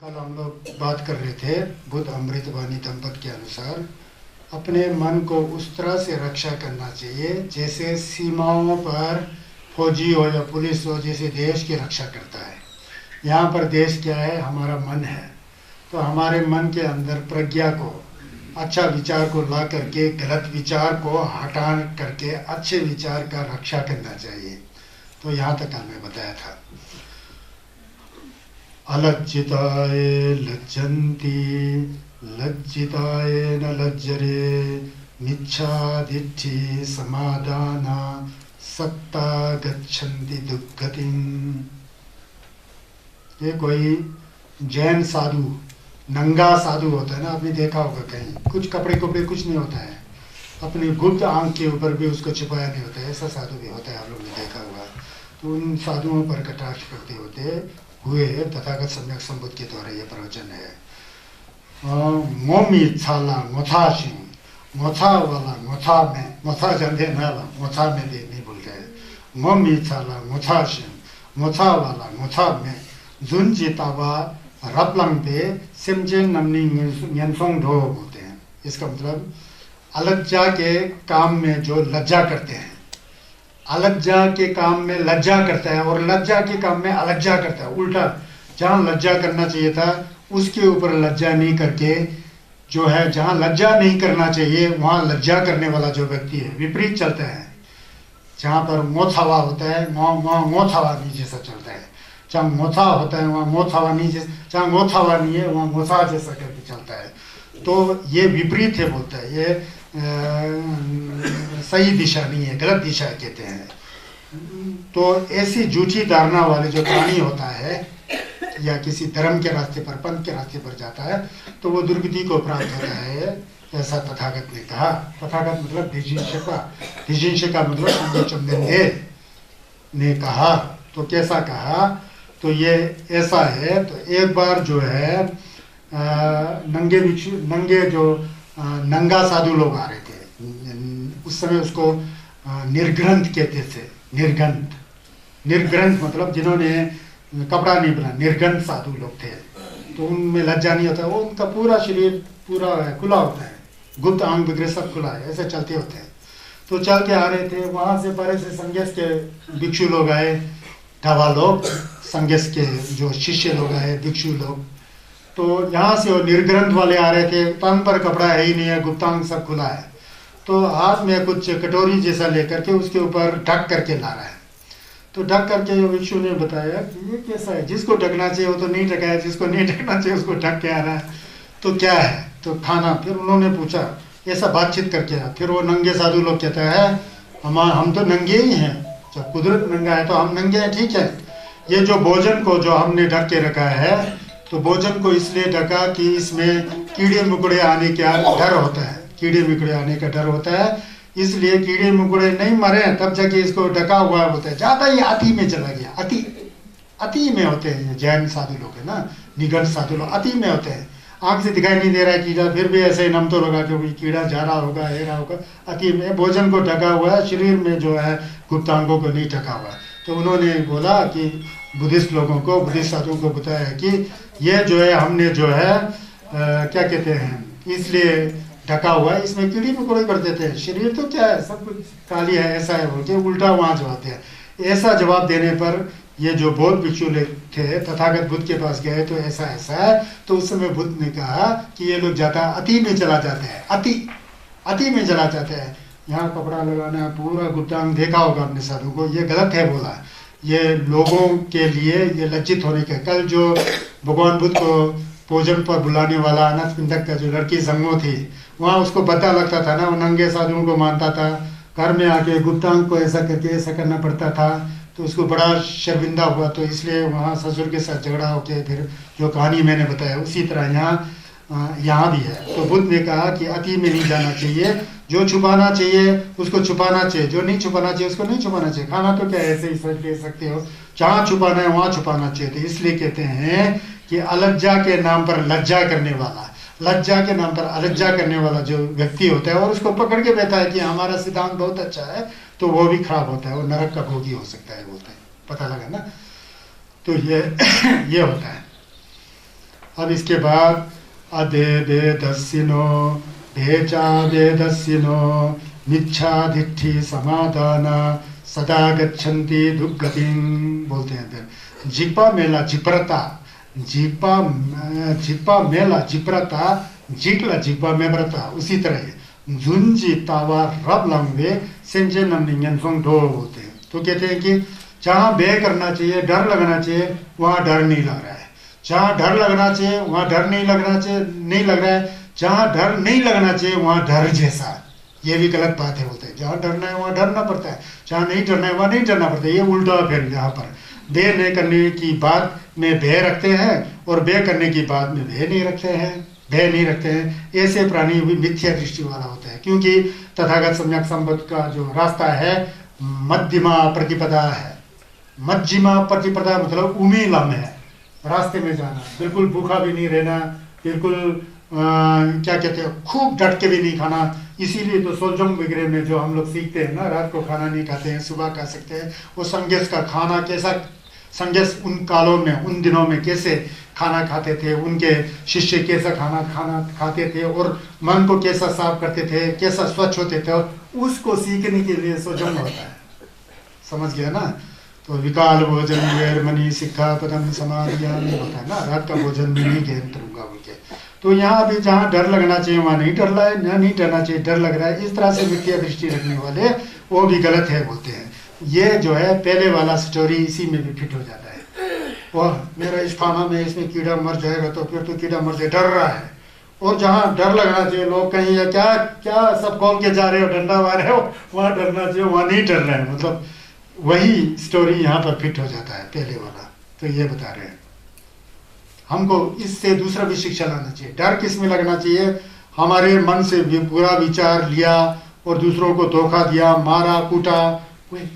कल हम लोग बात कर रहे थे बुद्ध अमृतवाणी दंपत के अनुसार अपने मन को उस तरह से रक्षा करना चाहिए जैसे सीमाओं पर फौजी हो या पुलिस हो जैसे देश की रक्षा करता है। यहाँ पर देश क्या है? हमारा मन है। तो हमारे मन के अंदर प्रज्ञा को, अच्छा विचार को ला करके गलत विचार को हटा करके अच्छे विचार का रक्षा करना चाहिए। तो यहाँ तक हमें बताया था। अलज्जिताय लज्जन्ति लज्जिताय न लज्जरे मिच्छादिठि समादाना सत्ता गच्छन्ति दुर्गतिम। ये कोई जैन साधु, नंगा साधु होता है ना, आपने देखा होगा कहीं, कुछ कपड़े कुछ नहीं होता है, अपनी गुप्त आंख के ऊपर भी उसको छिपाया नहीं होता है, ऐसा साधु भी होता है, आप लोग ने देखा होगा। तो उन साधुओं पर कटाक्ष करते होते हुए तथागत सम्यक संबुद्ध के द्वारा ये प्रवचन है। मोमी छाला मोथा सिंह, मोथा वाला मोथा में, मोथा जानते ना, मोथा में भी नहीं भूल गए। मोमी छाला मोथा सिंह, मोथा वाला मोथा में जुन जीतावा रपलंग पे सिमजेंग नमनी न्यनफोंग ढो होते हैं। इसका मतलब अलज्जा के काम में जो लज्जा करते हैं, अलज्जा के काम में लज्जा करता है और लज्जा के काम में अलज्जा करता है। उल्टा, जहाँ लज्जा करना चाहिए था उसके ऊपर लज्जा नहीं करके जो है, जहाँ लज्जा नहीं करना चाहिए वहाँ लज्जा करने वाला जो व्यक्ति है विपरीत चलता है। जहाँ पर मोथावा होता है वहाँ मोथावा नहीं जैसा चलता है, जहाँ मोथा होता है वहाँ मोथावा नहीं जैसा, जहाँ मोथावा नहीं है वहाँ मोथा जैसा करके चलता है। तो ये विपरीत है बोलता है, ये सही दिशा नहीं है, गलत दिशा कहते हैं। तो ऐसी झूठी धारणा वाले जो प्राणी होता है या किसी धर्म के रास्ते पर, पंथ के रास्ते पर जाता है तो वो दुर्गति को प्राप्त होता है, ऐसा तथागत ने कहा। तथागत मतलब धिजिंश का मतलब संजय ने कहा। तो कैसा कहा? तो ये ऐसा है। तो एक बार जो है नंगे जो नंगा साधु लोग आ रहे थे, उस समय उसको निर्ग्रंथ कहते थे। निर्ग्रंथ मतलब जिन्होंने कपड़ा नहीं पहना, निर्ग्रंथ साधु लोग थे। तो उनमें लज्जा नहीं होता, वो उनका पूरा शरीर पूरा खुला होता है, गुप्त अंग वगैरह सब खुला है, ऐसे चलते होते हैं। तो चल के आ रहे थे, वहां से परे से संन्यास के भिक्षु लोग आए, ढाबा लोग, संन्यास के जो शिष्य लोग आए, भिक्षु लोग। तो यहाँ से वो निर्ग्रंथ वाले आ रहे थे, तन पर कपड़ा है ही नहीं है, गुप्तांग सब खुला है। तो हाथ में कुछ कटोरी जैसा लेकर के उसके ऊपर ढक करके ला रहा है। तो ढक करके भिक्षु ने बताया कि ये कैसा है, जिसको ढकना चाहिए वो तो नहीं ढका है, जिसको नहीं ढकना चाहिए उसको ढक के आ रहा है, तो क्या है? तो खाना। फिर उन्होंने पूछा, ऐसा बातचीत करके आया। फिर वो नंगे साधु लोग कहता है हम तो नंगे ही हैं, जब कुदरत नंगा है तो हम नंगे हैं, ठीक है। ये जो भोजन को जो हमने ढक के रखा है, तो भोजन को इसलिए ढका कि इसमें कीड़े मकोड़े आने का डर होता है, कीड़े मकोड़े आने का डर होता है, इसलिए कीड़े मकोड़े नहीं मरे तब जाके इसको ढका हुआ होता है। ज्यादा ही अति में चला गया, अति में होते हैं जैन साधु लोग है ना, निगढ़ साधु लोग अति में होते हैं। आंख से दिखाई नहीं दे रहा है कीड़ा, फिर भी ऐसे नम तो लगा कि कीड़ा जा रहा होगा, हे रहा होगा। अति में भोजन को ढका हुआ है, शरीर में जो है गुप्तांगों को नहीं ढका हुआ है। तो उन्होंने बोला कि बुद्धिस्ट लोगों को, बुद्धिस्ट साधुओं को बताया कि ये जो है हमने जो है क्या कहते हैं, इसलिए ढका हुआ है, इसमें कीड़ी मकोड़े कर देते हैं, शरीर तो क्या है, सब कुछ काली है, ऐसा है बोल के उल्टा वहाँ जवाब दिया। ऐसा जवाब देने पर ये जो बौद्ध भिक्षु थे तथागत बुद्ध के पास गए, तो ऐसा है। तो उस समय बुद्ध ने कहा कि ये लोग ज्यादा अति में चला जाते हैं, अति में चला जाते हैं। यहाँ कपड़ा लगाना, पूरा गुप्तांग देखा होगा अपने साधु को, ये गलत है बोला। ये लोगों के लिए ये लज्जित होने का। कल जो भगवान बुद्ध को भोजन पर बुलाने वाला अनाथ पिंडक का जो लड़की जंगो थी, वहाँ उसको पता लगता था ना, वो नंगे साधुओं को मानता था, घर में आके गुप्तांग को ऐसा करके ऐसा करना पड़ता था, तो उसको बड़ा शर्मिंदा हुआ। तो इसलिए वहाँ ससुर के साथ झगड़ा होके फिर जो कहानी मैंने बताया, उसी तरह यहाँ भी है। तो बुद्ध ने कहा कि अति में नहीं जाना चाहिए, जो छुपाना चाहिए उसको छुपाना चाहिए, जो नहीं छुपाना चाहिए उसको नहीं छुपाना चाहिए। खाना तो क्या ऐसे ही सोच ले सकते हो, जहाँ छुपाना है वहाँ छुपाना चाहिए। तो इसलिए कहते हैं कि अलज्जा के नाम पर लज्जा करने वाला, लज्जा के नाम पर अलज्जा करने वाला जो व्यक्ति होता है और उसको पकड़ के बैठा है कि हमारा सिद्धांत बहुत अच्छा है, तो वो भी खराब होता है, वो नरक का भोगी हो सकता है, बोलते हैं। पता लगा ना? तो ये होता है। अब इसके बाद अधे भेदस्सिनो भेचा भेदस्सिनो मिच्छादिष्टि समाधान सदा गच्छन्ति दुर्गतिं बोलते हैं। फिर जिपा मेला जिप्रता जिपा मेला जिप्रता जिकला जिपा मेब्रता उसी तरह जुंजी तावा रब लंगवे सेंजे नमनिंगन फोंग डो बोलते हैं। तो कहते हैं कि जहाँ बे करना चाहिए डर लगना चाहिए वहाँ डर नहीं लग रहा है, जहाँ डर लगना चाहिए वहाँ डर नहीं लगना चाहिए नहीं लग रहा है, जहाँ डर नहीं लगना चाहिए वहाँ डर जैसा, ये भी गलत बात है बोलते हैं। जहाँ डरना है वहाँ डरना पड़ता है, जहाँ नहीं डरना है वहाँ नहीं डरना पड़ता है। ये उल्टा फिर यहाँ पर बे नहीं करने की बात में भय रखते हैं और बे करने की बात में भय नहीं रखते हैं, भय नहीं रखते हैं। ऐसे प्राणी भी मिथ्या दृष्टि वाला होता है, क्योंकि तथागत सम्यक संबुद्ध का जो रास्ता है मध्यमा प्रतिपदा है। मध्यमा प्रतिपदा मतलब उमी लम है, रास्ते में जाना, बिल्कुल भूखा भी नहीं रहना, बिल्कुल क्या कहते हैं खूब डट के भी नहीं खाना। इसीलिए तो सोलजोंग वगैरह में जो हम लोग सीखते हैं ना, रात को खाना नहीं खाते हैं, सुबह खा सकते हैं। वो संगेस का खाना कैसा, संगेस उन कालों में उन दिनों में कैसे खाना खाते थे, उनके शिष्य कैसा खाना खाते थे और मन को कैसा साफ करते थे, कैसा स्वच्छ होते थे, उसको सीखने के लिए सोलजोंग होता है। समझ गया ना? तो विकाल भोजन वेरमणि शिक्षा पदम समाधियामी होता है ना, रात का भोजन भी नहीं ग्रहण करूंगा बोल के। तो यहाँ भी जहाँ डर लगना चाहिए वहाँ नहीं डर रहा है, ना नहीं डरना चाहिए डर लग रहा है, इस तरह से मिथ्या दृष्टि रखने वाले वो भी गलत है बोलते हैं। ये जो है पहले वाला स्टोरी इसी में भी फिट हो जाता है। और मेरा इस खाना में इसमें कीड़ा मर जाएगा तो फिर तो कीड़ा मर जाए, डर रहा है। और जहाँ डर लगना चाहिए लोग कहीं या क्या क्या सब खोल के जा रहे हो, डंडा मार रहे हो, वहाँ डरना चाहिए वहाँ नहीं डर रहे हैं, मतलब वही स्टोरी यहाँ पर फिट हो जाता है पहले वाला। तो ये बता रहे हैं हमको इससे दूसरा भी शिक्षा लाना चाहिए। डर किस में लगना चाहिए? हमारे मन से भी बुरा विचार लिया और दूसरों को धोखा दिया, मारा कूटा।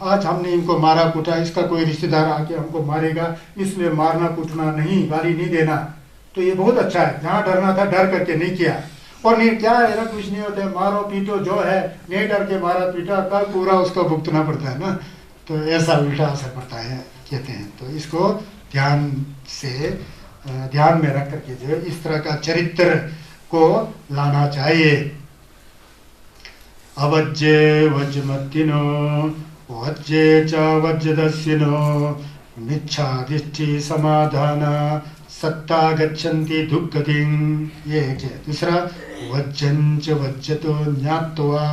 आज हमने इनको मारा कूटा, इसका कोई रिश्तेदार आके हमको मारेगा, इसलिए मारना कूटना नहीं, गाली नहीं देना। तो ये बहुत अच्छा है, जहाँ डरना था डर करके नहीं किया। और नहीं क्या है ना, कुछ नहीं होता है, मारो पीटो जो है, नहीं डर के मारा पीटा, कल पूरा उसका भुगतना पड़ता है ना। तो ऐसा उल्टा असर पड़ता है कहते हैं। तो इसको ध्यान से ध्यान में रख करके जो इस तरह का चरित्र को लाना चाहिए। अवज्जे वज्मत्तिनो वज्जे च वज्रदस्सिनो मिच्छादिष्टि समाधान सत्ता गच्छन्ति दुर्गतिं। ये है दूसरा वज्जंच वज्जतो ज्ञात्वा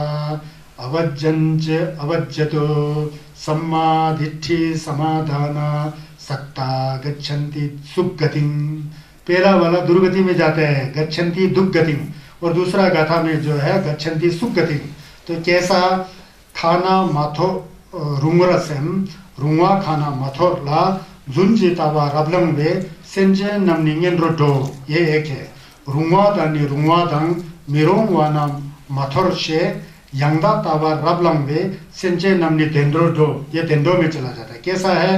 अवज्जंच अवज्जतो सम्मादिष्टि समाधान सत्ता गच्छन्ति सुगतिं। पहला वाला दुर्गति में जाते हैं, गच्छन्ति दुर्गतिं, और दूसरा गाथा में जो है गच्छन्ति सुगतिं। तो कैसा खाना माथो रुंगरसम रुंगा खाना मथोरला जुंजितावा रबलंग वे सेंजे नमनिंगन रोडो। ये एक है रुंगा दानी रुंगा दंग मिरोंग वाना मथोर से यंगा तावा रबलंग वे सेंजे नमनी देंद्रो डो। ये देंद्रो में चला जाता है। कैसा है?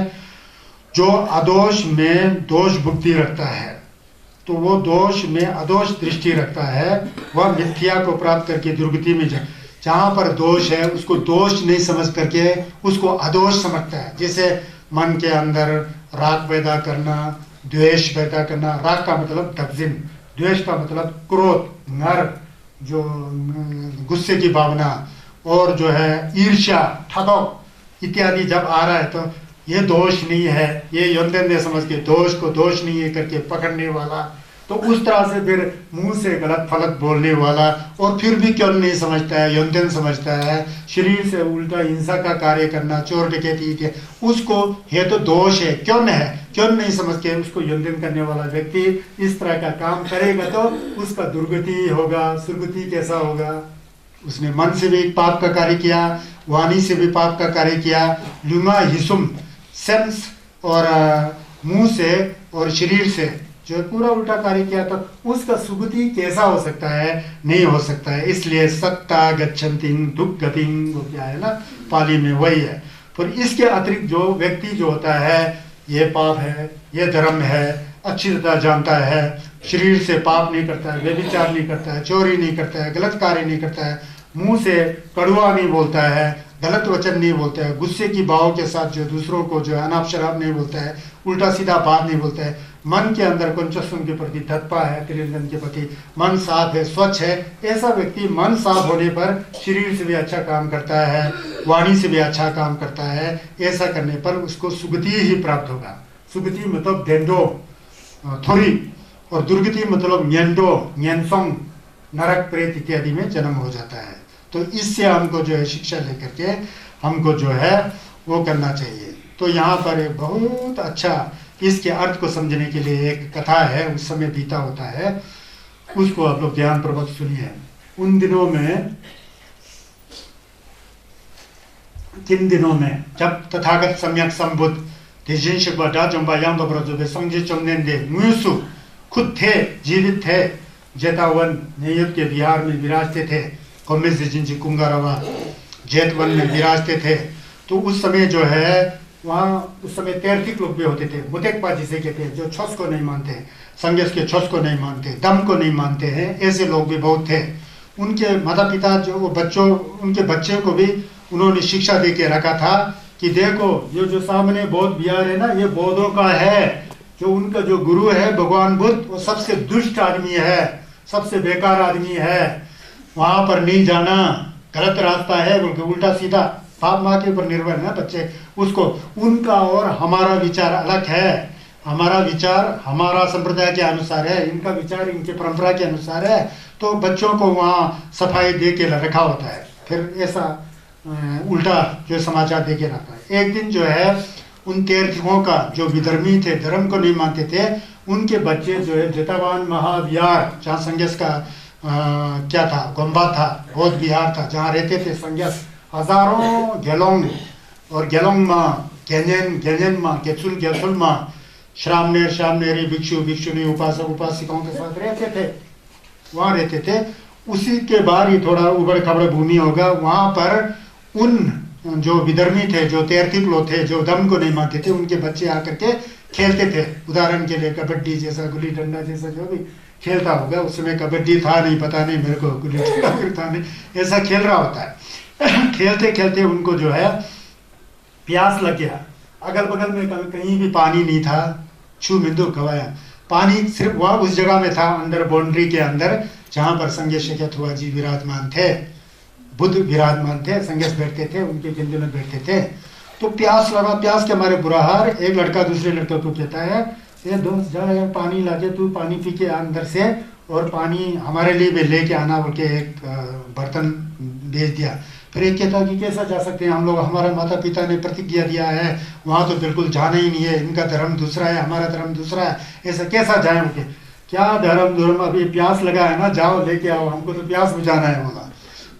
जो अदोष में दोष बुद्धि रखता है, तो वो दोष में अदोष दृष्टि रखता है, वह मिथ्या को प्राप्त करके दुर्गति में जाए। जहाँ पर दोष है उसको दोष नहीं समझ करके उसको अदोष समझता है। जैसे मन के अंदर राग पैदा करना, द्वेष पैदा करना। राग का मतलब तब्जिम, द्वेष का मतलब क्रोध, नर जो गुस्से की भावना, और जो है ईर्ष्या, ठगो इत्यादि जब आ रहा है तो ये दोष नहीं है, ये योंदेंदे समझ के दोष को दोष नहीं है करके पकड़ने वाला। तो उस तरह से फिर मुंह से गलत फलत बोलने वाला, और फिर भी क्यों नहीं समझता है, योंदेन समझता है, शरीर से उल्टा हिंसा का कार्य करना, चोर डकैती, उसको ये तो दोष है, क्यों है, क्यों नहीं समझ के उसको योंदेन करने वाला व्यक्ति इस तरह का काम करेगा तो उसका दुर्गति होगा। सुरगति कैसा होगा? उसने मन से भी पाप का कार्य किया, वाणी से भी पाप का कार्य किया, लुंगा हिसुम सेंस और मुंह से और शरीर से जो पूरा उल्टा कार्य किया, तो उसका सुगति कैसा हो सकता है? नहीं हो सकता है। इसलिए सत्ता गच्छन्ति दुर्गतिं, वो क्या है ना पाली में वही है। फिर इसके अतिरिक्त जो व्यक्ति जो होता है, ये पाप है, ये धर्म है, अच्छी तरह जानता है, शरीर से पाप नहीं करता है, व्यभिचार नहीं करता है, चोरी नहीं करता है, गलत कार्य नहीं करता है, मुंह से कड़वा नहीं बोलता है, गलत वचन नहीं बोलता है, गुस्से की भाव के साथ जो दूसरों को जो अनाप शराब नहीं बोलता है, उल्टा सीधा बात नहीं बोलता है, मन के अंदर कुंचस्वम के प्रति तत्पा है, त्रिरंजन के प्रति मन साफ है, स्वच्छ है, ऐसा व्यक्ति मन साफ होने पर शरीर से भी अच्छा काम करता है, वाणी से भी अच्छा काम करता है। ऐसा करने पर उसको सुगति ही प्राप्त होगा। सुगति मतलब डेंडो थोड़ी, और दुर्गति मतलब न्यंडो न्यनसोंग, नरक प्रेत इत्यादि में जन्म हो जाता है। तो इससे हमको जो है शिक्षा लेकर के हमको जो है वो करना चाहिए। तो यहाँ पर एक बहुत अच्छा इसके अर्थ को समझने के लिए एक कथा है, उस समय बीता होता है, उसको आप लोग ध्यान पूर्वक सुनिए। उन दिनों में, किन दिनों में, जब तथागत सम्यक संबुद्ध खुद थे, जीवित थे, जेतावन नेयुत के बिहार में विराजते थे, कुंगारवा जेतवन में विराजते थे। तो उस समय जो है वहाँ उस समय तैर्थिक लोग भी होते थे, मुतेकपा जिसे कहते हैं, जो छस को नहीं मानते, संगस के छस को नहीं मानते, दम को नहीं मानते हैं, ऐसे लोग भी बहुत थे। उनके माता पिता जो वो बच्चों, उनके बच्चे को भी उन्होंने शिक्षा दे के रखा था कि देखो ये जो सामने बौद्ध विहार है ना, ये बौद्धों का है, जो उनका जो गुरु है भगवान बुद्ध, वो सबसे दुष्ट आदमी है, सबसे बेकार आदमी है, वहां पर नहीं जाना, गलत रास्ता है, बल्कि उल्टा सीधा, बाप माँ के ऊपर निर्भर है ना बच्चे, उसको, उनका और हमारा विचार अलग है, हमारा विचार हमारा संप्रदाय के अनुसार है, इनका विचार इनके परंपरा के अनुसार है। तो बच्चों को वहाँ सफाई दे के रखा होता है, फिर ऐसा उल्टा जो समाचार दे के रखा है। एक दिन जो है उन तीर्थों का जो विधर्मी थे, धर्म को नहीं मानते थे, उनके बच्चे जो है जेतावान महाविहार, जहाँ संगस का क्या था, गोम्बा था, बौद्ध विहार था, जहाँ रहते थे संगस, हजारों गेलोंग और गेलोंग माँ, गेंजन माँ, गेसुल माँ, श्रामनेरी भिक्षु भिक्षुनी उपासक उपासिकाओं के साथ रहते थे, वहाँ रहते थे। उसी के बाद ही थोड़ा उबड़ खबड़ भूमि होगा, वहाँ पर उन जो विधर्मी थे, जो तैर्थिक लोग थे, जो दम को नहीं मानते थे, उनके बच्चे आकर के खेलते थे। उदाहरण के लिए कबड्डी जैसा, गुल्ली डंडा जैसा जो भी खेलता होगा, उस समय कबड्डी था नहीं, पता नहीं मेरे को, गुल्ली डंडा था नहीं, ऐसा खेल रहा होता है। खेलते खेलते उनको जो है प्यास लग गया, अगल बगल में कहीं भी पानी नहीं था, छू बिंदु गवाया, पानी सिर्फ वहाँ उस जगह में था, अंदर बाउंड्री के अंदर, जहाँ पर संगे शेखत हुआ जी विराजमान थे, बुद्ध विराजमान थे, संगस बैठते थे, उनके केंद्र में बैठते थे। तो प्यास लगा, प्यास के हमारे बुरा हार, एक लड़का दूसरे लड़के को कहता है, ये दोस्त जा यार पानी लाके तू पानी पी के अंदर से, और पानी हमारे लिए भी लेके आना बोल के एक बर्तन भेज दिया। फिर एक कहता कि कैसा जा सकते हैं हम लोग, हमारे माता पिता ने प्रतिज्ञा दिया है, वहाँ तो बिल्कुल जाना ही नहीं है, इनका धर्म दूसरा है, हमारा धर्म दूसरा है, ऐसा कैसा जाए उनके, क्या धर्म, अभी प्यास लगा है ना, जाओ लेके आओ, हमको तो प्यास बुझाना है होगा।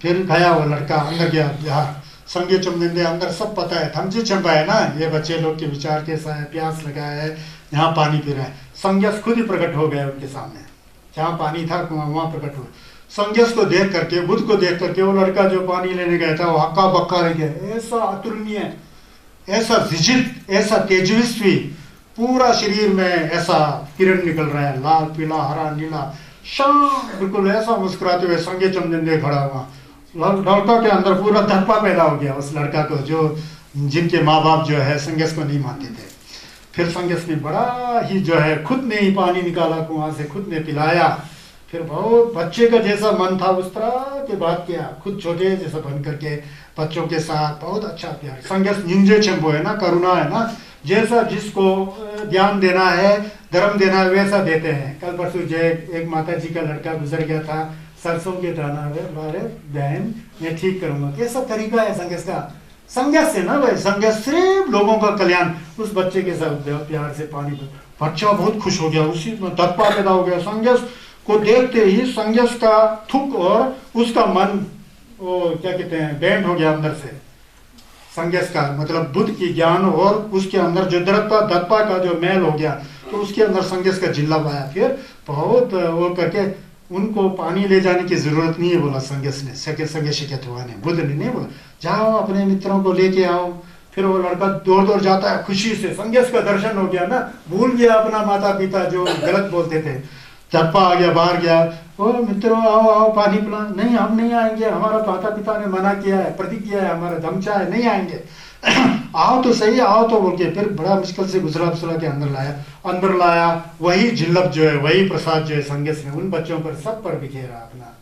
फिर गया वो लड़का, अंदर गया बिहार, संगे चुमदिंदे अंदर सब पता है, थमचे चंपा है ना, ये बच्चे लोग के विचार कैसा है, प्यास लगा है, यहाँ पानी पी रहा है। संगस खुद ही प्रकट हो गया उनके सामने, जहाँ पानी था वहाँ प्रकट हुआ। संगस को देख करके, बुद्ध को देख करके, वो लड़का जो पानी लेने गया था वो हक्का बक्का रह गया, ऐसा अतुलनीय, ऐसा विजित, ऐसा तेजस्वी, पूरा शरीर में ऐसा किरण निकल रहा है, लाल पीला हरा नीला, शाम बिल्कुल ऐसा मुस्कुराते हुए संगे चमदंदे खड़ा हुआ। लड़का के अंदर पूरा धप्पा पैदा हो गया उस लड़का को, जो जिनके माँ बाप जो है संगस को नहीं मानते थे। फिर संगस ने बड़ा ही जो है खुद ने ही पानी निकाला कुआं से, खुद ने पिलाया, फिर बहुत बच्चे का जैसा मन था उस तरह के बात किया, खुद छोटे जैसा बन करके बच्चों के साथ बहुत अच्छा प्यार। संगस निंजे चंपो है ना, करुणा है ना, जैसा जिसको ज्ञान देना है, धर्म देना है, वैसा देते हैं। कल परसों जो एक माता जी का लड़का गुजर गया था, सरसों के दाना बारे बहन मैं ठीक करूंगा, कैसा तरीका है संगस का, संगस से ना भाई, संगस सिर्फ लोगों का कल्याण। उस बच्चे के साथ प्यार से पानी, बच्चा बहुत खुश हो गया, उसी में तत्पा पैदा हो गया। संगस को देखते ही संगस का थुक और उसका मन, वो क्या कहते हैं, बैंड हो गया अंदर से। संगस का मतलब बुद्ध की ज्ञान, और उसके अंदर जो दत्पा का जो मैल हो गया, तो उसके अंदर संगस का जिल्ला पाया। फिर बहुत वो करके उनको पानी ले जाने की जरूरत नहीं है बोला संगस ने, संगे शिकत हुआ ने, बुद्ध ने नहीं बोला, जाओ अपने मित्रों को लेके आओ। फिर वो लड़का दौड़ दौड़ जाता है खुशी से, संगस का दर्शन हो गया ना, भूल गया अपना माता पिता जो गलत बोलते थे। चप्पा आ गया, बाहर गया, ओ मित्रों आओ आओ पानी पिला, नहीं हम नहीं आएंगे, हमारा माता पिता ने मना किया है, प्रतिज्ञा है, हमारा धमचा है, नहीं आएंगे। आओ तो सही, आओ तो बोल के फिर बड़ा मुश्किल से गुजरा फुसला के अंदर लाया। वही जिल्लत जो है, वही प्रसाद जो है संगेस ने उन बच्चों पर सब पर बिखेरा। अपना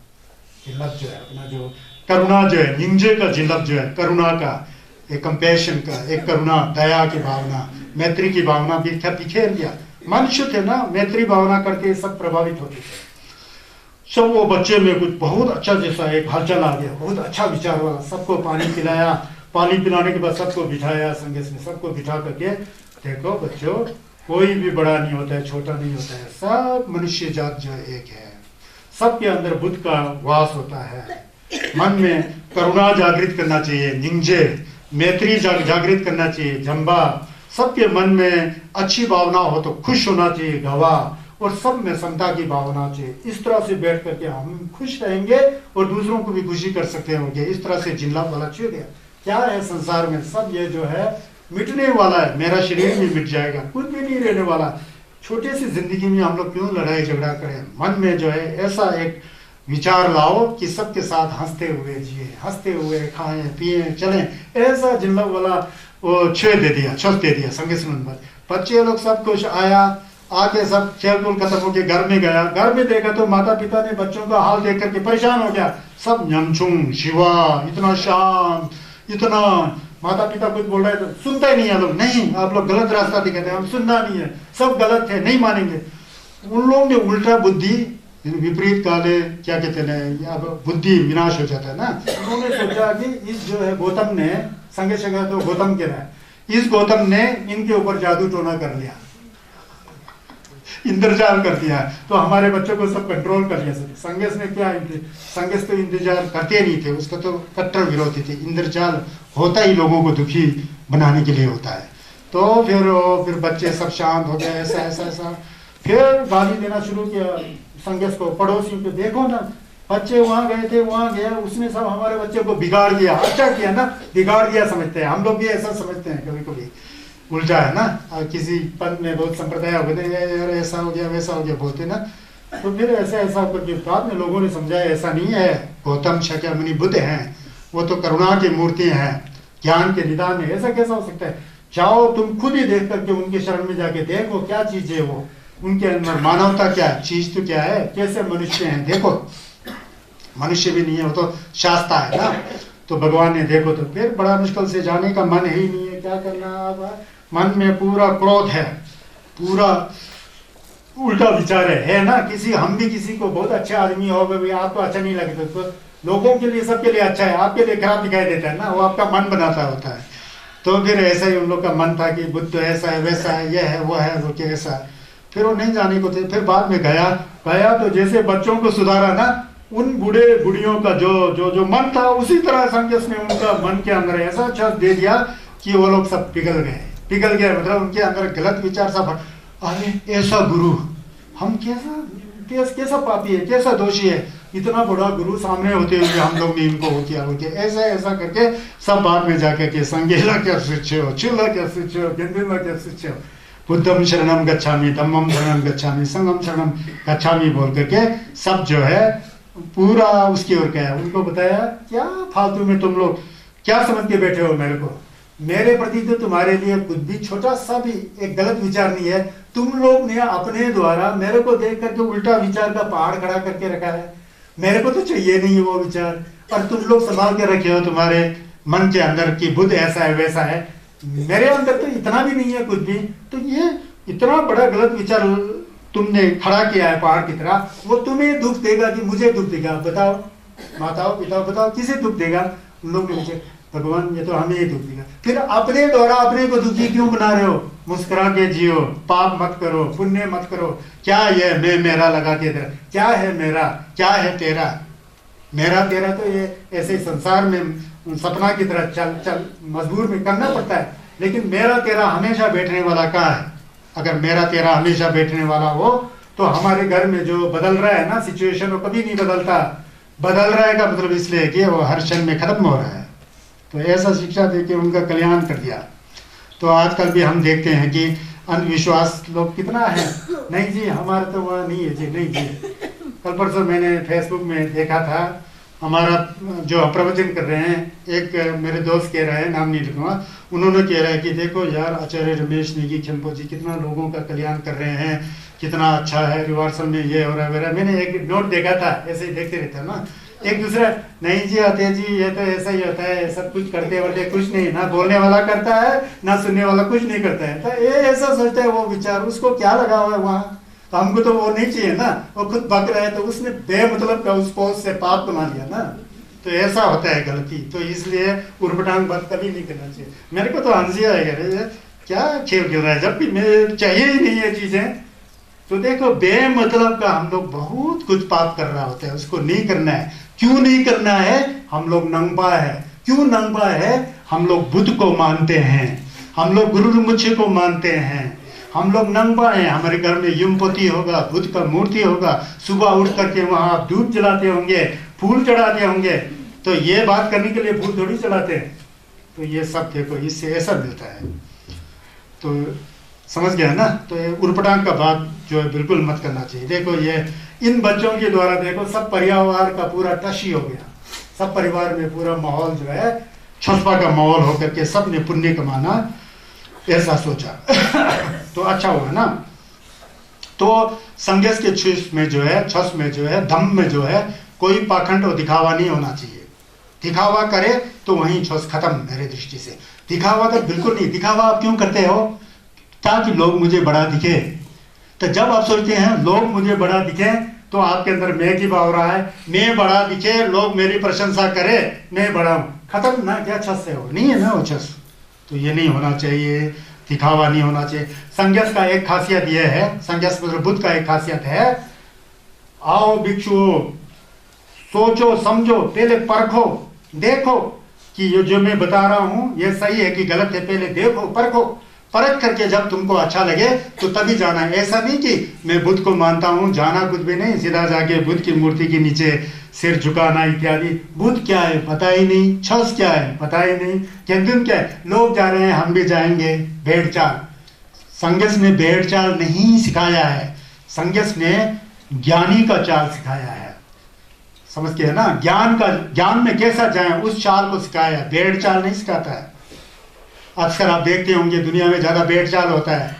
जिल्लत जो है, अपना जो करुणा जो है, निंजे का जिल्लत जो है, करुणा का, एक कंपैशन का, एक करुणा दया की भावना, मैत्री की भावना बिखेर दिया। मनुष्य थे ना, मैत्री भावना करके सब प्रभावित होते थे। सब वो बच्चे में कुछ बहुत अच्छा जैसा एक हलचल आ गया, बहुत अच्छा विचार हुआ। सबको पानी पिलाया, पानी पिलाने के बाद सबको बिठाया संगेस में, सबको बिठा करके देखो बच्चों, कोई भी बड़ा नहीं होता है, छोटा नहीं होता है, सब मनुष्य जात जो एक है। सबके अंदर बुद्ध का वास होता है। मन में करुणा जागृत करना चाहिए, निंजे मैत्री जागृत करना चाहिए, जम्बा। सबके मन में अच्छी भावना हो तो खुश होना चाहिए, गवाह, और सब में समता की भावना चाहिए। इस तरह से बैठ करके हम खुश रहेंगे और दूसरों को भी खुशी कर सकते होंगे। इस तरह से जिला वाला छू गया। क्या है संसार में, सब ये जो है मिटने वाला है। मेरा शरीर भी मिट जाएगा, कुछ भी नहीं रहने वाला। छोटे सी जिंदगी में हम लोग क्यों लड़ाई झगड़ा करें। मन में जो है ऐसा एक विचार लाओ कि सबके साथ हंसते हुए जिए, हंसते हुए खाएं पिए चलें। ऐसा जिला वाला वो छेद दे दिया, छत दे दिया संगे सुनकर। बच्चे लोग सब कुछ आया, आके सब खेल कूल खत्म हो के घर में गया। घर में देखा तो माता पिता ने बच्चों का हाल देख करके परेशान हो गया। सब यमचुंग शिवा, इतना शांत, इतना। माता पिता कुछ बोल रहे तो सुनता ही नहीं है लोग। नहीं, आप लोग गलत रास्ता दिखाते हैं, हम सुनना नहीं है, सब गलत है, नहीं मानेंगे। उन लोगों ने उल्टा बुद्धि, विपरीत काले क्या कहते हैं, अब बुद्धि विनाश हो जाता है ना। उन्होंने सोचा कि इस जो है गौतम ने, संगे संगे तो गौतम कह रहा है, इस गौतम ने इनके ऊपर जादू टोना कर लिया, इंद्रजाल कर दिया, तो हमारे बच्चों को सब कंट्रोल कर लिया। संगेश ने क्या, संगेश तो इंद्रजाल करते नहीं थे, उसका तो कट्टर विरोधी थे। इंद्रजाल होता ही लोगों को दुखी बनाने के लिए होता है। तो फिर बच्चे सब शांत हो गए, ऐसा ऐसा ऐसा। फिर गाली देना शुरू किया संगेश को, पड़ोसियों को, देखो ना बच्चे वहां गए थे, वहां गया, उसने सब हमारे बच्चे को बिगाड़ दिया। अच्छा किया ना, बिगाड़ दिया समझते हैं हम लोग भी, ऐसा समझते हैं कभी कभी, उल्टा है ना। किसी पद में बहुत संप्रदाय हो गए, यार ऐसा हो गया वैसा हो गया बोलते ना। तो फिर ऐसा ऐसा करके बाद में लोगों ने समझाया ऐसा नहीं है, गौतम शाक्यमुनि बुद्ध हैं, वो तो करुणा की मूर्ति हैं, ज्ञान के निदान है, ऐसा कैसा हो सकता है। जाओ तुम खुद ही देख करके उनके शरण में जाके देखो क्या चीज है वो, उनके अंदर मानवता क्या है, चीज तो क्या है, कैसे मनुष्य हैं, देखो। मनुष्य भी नहीं है, वो तो शास्ता है ना। तो भगवान ने देखो, तो फिर बड़ा मुश्किल से जाने का मन ही नहीं है, क्या करना। अब मन में पूरा क्रोध है, पूरा उल्टा विचार है ना। किसी, हम भी किसी को बहुत अच्छा आदमी हो, भाई आपको अच्छा नहीं लगता, तो लोगों के लिए सबके लिए अच्छा है, आपके लिए खराब दिखाई देता है ना, वो आपका मन बनाता होता है। तो फिर ऐसा ही उन लोग का मन था कि बुद्ध ऐसा है वैसा है, ये है वो है, वो कैसा है। फिर वो नहीं जाने को थे। फिर बाद में गया तो जैसे बच्चों को सुधारा ना, उन बूढ़े बुढ़ियों का जो मन था, उसी तरह संगेश ने उनका मन के अंदर ऐसा छत दे दिया कि वो लोग सब पिघल गए। मतलब उनके अंदर गलत विचार सब, अरे ऐसा गुरु, हम कैसा पापी है, कैसा दोषी है, इतना बड़ा गुरु सामने होते हुए हम लोग ने इनको हो किया, ऐसा ऐसा करके सब बाद में जाकर के संगेला क्या शिष्यो, चूल्हा क्या शिष्यो, गेंदेला क्या शिष्यो, बुद्धम शरणम गच्छामि, धम्मम शरणम गच्छामि, संगम शरणम गच्छामि बोल करके सब जो है पूरा उसकी ओर गया। उनको बताया क्या फालतू में तुम लोग क्या समझ के बैठे हो, मेरे प्रति तो तुम्हारे लिए कुछ भी छोटा सा भी एक गलत विचार नहीं है। तुम लोग ने अपने द्वारा मेरे को देख करके उल्टा विचार का पहाड़ खड़ा करके रखा है। मेरे को तो चाहिए नहीं वो विचार, और तुम लोग संभाल के रखे हो तुम्हारे मन के अंदर कि बुद्ध ऐसा है वैसा है। मेरे अंदर तो इतना भी नहीं है कुछ भी, तो ये इतना बड़ा गलत विचार तुमने खड़ा किया है पहाड़ की तरह, वो तुम्हें दुख देगा कि मुझे दुख देगा? बताओ माताओं पिताओ, बताओ किसे दुख देगा? उन लोग ने भगवान ये तो हमें ही दुख देगा। फिर अपने द्वारा अपने को दुखी क्यों बना रहे हो? मुस्कुरा के जियो, पाप मत करो, पुण्य मत करो। क्या ये मैं मेरा लगा के दे, क्या है मेरा, क्या है तेरा? मेरा तेरा तो ये ऐसे संसार में सपना की तरह चल मजबूर में करना पड़ता है, लेकिन मेरा तेरा हमेशा बैठने वाला कहाँ है? अगर मेरा तेरा हमेशा बैठने वाला हो तो हमारे घर में जो बदल रहा है ना सिचुएशन, वो कभी नहीं बदलता। बदल रहा है का मतलब इसलिए कि वो हर क्षण में खत्म हो रहा है। तो ऐसा शिक्षा देके उनका कल्याण कर दिया। तो आजकल भी हम देखते हैं कि अंधविश्वास लोग कितना है, नहीं जी हमारा तो वहाँ नहीं है जी, नहीं जी। कल परसों मैंने फेसबुक में देखा था, हमारा जो प्रवचन कर रहे हैं, एक मेरे दोस्त कह रहे हैं, नाम नहीं लिखूंगा, उन्होंने कह रहा है कि देखो यार आचार्य रमेश नेगी खेमको जी कितना लोगों का कल्याण कर रहे हैं, कितना अच्छा है, रिवर्सल में ये हो रहा है वगैरह। मैंने एक नोट देखा था, ऐसे ही देखते रहता ना, एक दूसरा, नहीं जी आते जी ये तो ऐसा ही होता है, सब कुछ करते वरते कुछ नहीं, ना बोलने वाला करता है ना सुनने वाला कुछ नहीं करता है। तो ये ऐसा सोचता है वो विचार, उसको क्या लगा हुआ है वहाँ, तो हमको तो वो नहीं चाहिए ना, वो खुद भग रहा है तो उसने बेमतलब का उस पोस्ट से पाप बना लिया ना, तो ऐसा होता है गलती। तो इसलिए उर्पटांग बात कभी नहीं करना चाहिए। मेरे को तो हंसी आएगा, क्या खेल खेल रहा है, जब भी मैं चाहिए ही नहीं है चीजें। तो देखो बेमतलब का हम लोग बहुत कुछ पाप कर रहा होता है, उसको नहीं करना है। क्यों नहीं करना है? हम लोग नंगा है। क्यों नंगा है? हम लोग बुद्ध को मानते हैं, हम लोग गुरु मुझे को मानते हैं, हम लोग नंगा हैं। हमारे घर में यमपति होगा, बुद्ध का मूर्ति होगा, सुबह उठ करके वहां आप दूध जलाते होंगे, फूल चढ़ाते होंगे। तो ये बात करने के लिए फूल थोड़ी चढ़ाते हैं। तो ये सब देखो इससे ऐसा मिलता है। तो समझ गया ना? तो ये उर्पटांग का बात जो है बिल्कुल मत करना चाहिए। देखो ये इन बच्चों के द्वारा देखो सब परिवार का पूरा टच ही हो गया, सब परिवार में पूरा माहौल जो है छुपा का माहौल होकर के सब ने पुण्य कमाना ऐसा सोचा। तो अच्छा हुआ ना। तो संघर्ष के छुस में जो है, छस में जो है, धम्म में जो है कोई पाखंड और दिखावा नहीं होना चाहिए। दिखावा करे तो वहीं छस खत्म मेरे दृष्टि से। दिखावा तो बिल्कुल नहीं। दिखावा आप क्यों करते हो? ताकि लोग मुझे बड़ा दिखे। तो जब आप सोचते हैं लोग मुझे बड़ा दिखे तो आपके अंदर मैं की भाव रहा है, मैं बड़ा दिखे, लोग मेरी प्रशंसा करे, मैं बड़ा हूं, खत्म ना। क्या छस है वो? नहीं है ना वो छस। तो ये नहीं होना चाहिए, दिखावा नहीं होना चाहिए। संन्यास का एक खासियत यह है, संन्यास मतलब बुद्ध का एक खासियत है, आओ भिक्षुओं, सोचो समझो, पहले परखो, देखो कि ये जो मैं बता रहा हूं ये सही है कि गलत है, पहले देखो परखो। परख करके जब तुमको अच्छा लगे तो तभी जाना है। ऐसा नहीं कि मैं बुद्ध को मानता हूं, जाना कुछ भी नहीं, सीधा जाके बुद्ध की मूर्ति के नीचे सिर झुकाना इत्यादि। बुद्ध क्या है पता ही नहीं, छस क्या है पता ही नहीं, केंद्र क्या है। लोग जा रहे हैं हम भी जाएंगे, भेड़ चाल। संन्यास ने भेड़ चाल नहीं सिखाया है, संन्यास ने ज्ञानी का चाल सिखाया है। समझ के है ना? ज्ञान में कैसा जाए उस चाल को सिखाया है, भेड़ चाल नहीं सिखाता है। अक्सर आप देखते होंगे दुनिया में ज्यादा भेड़ चाल होता है।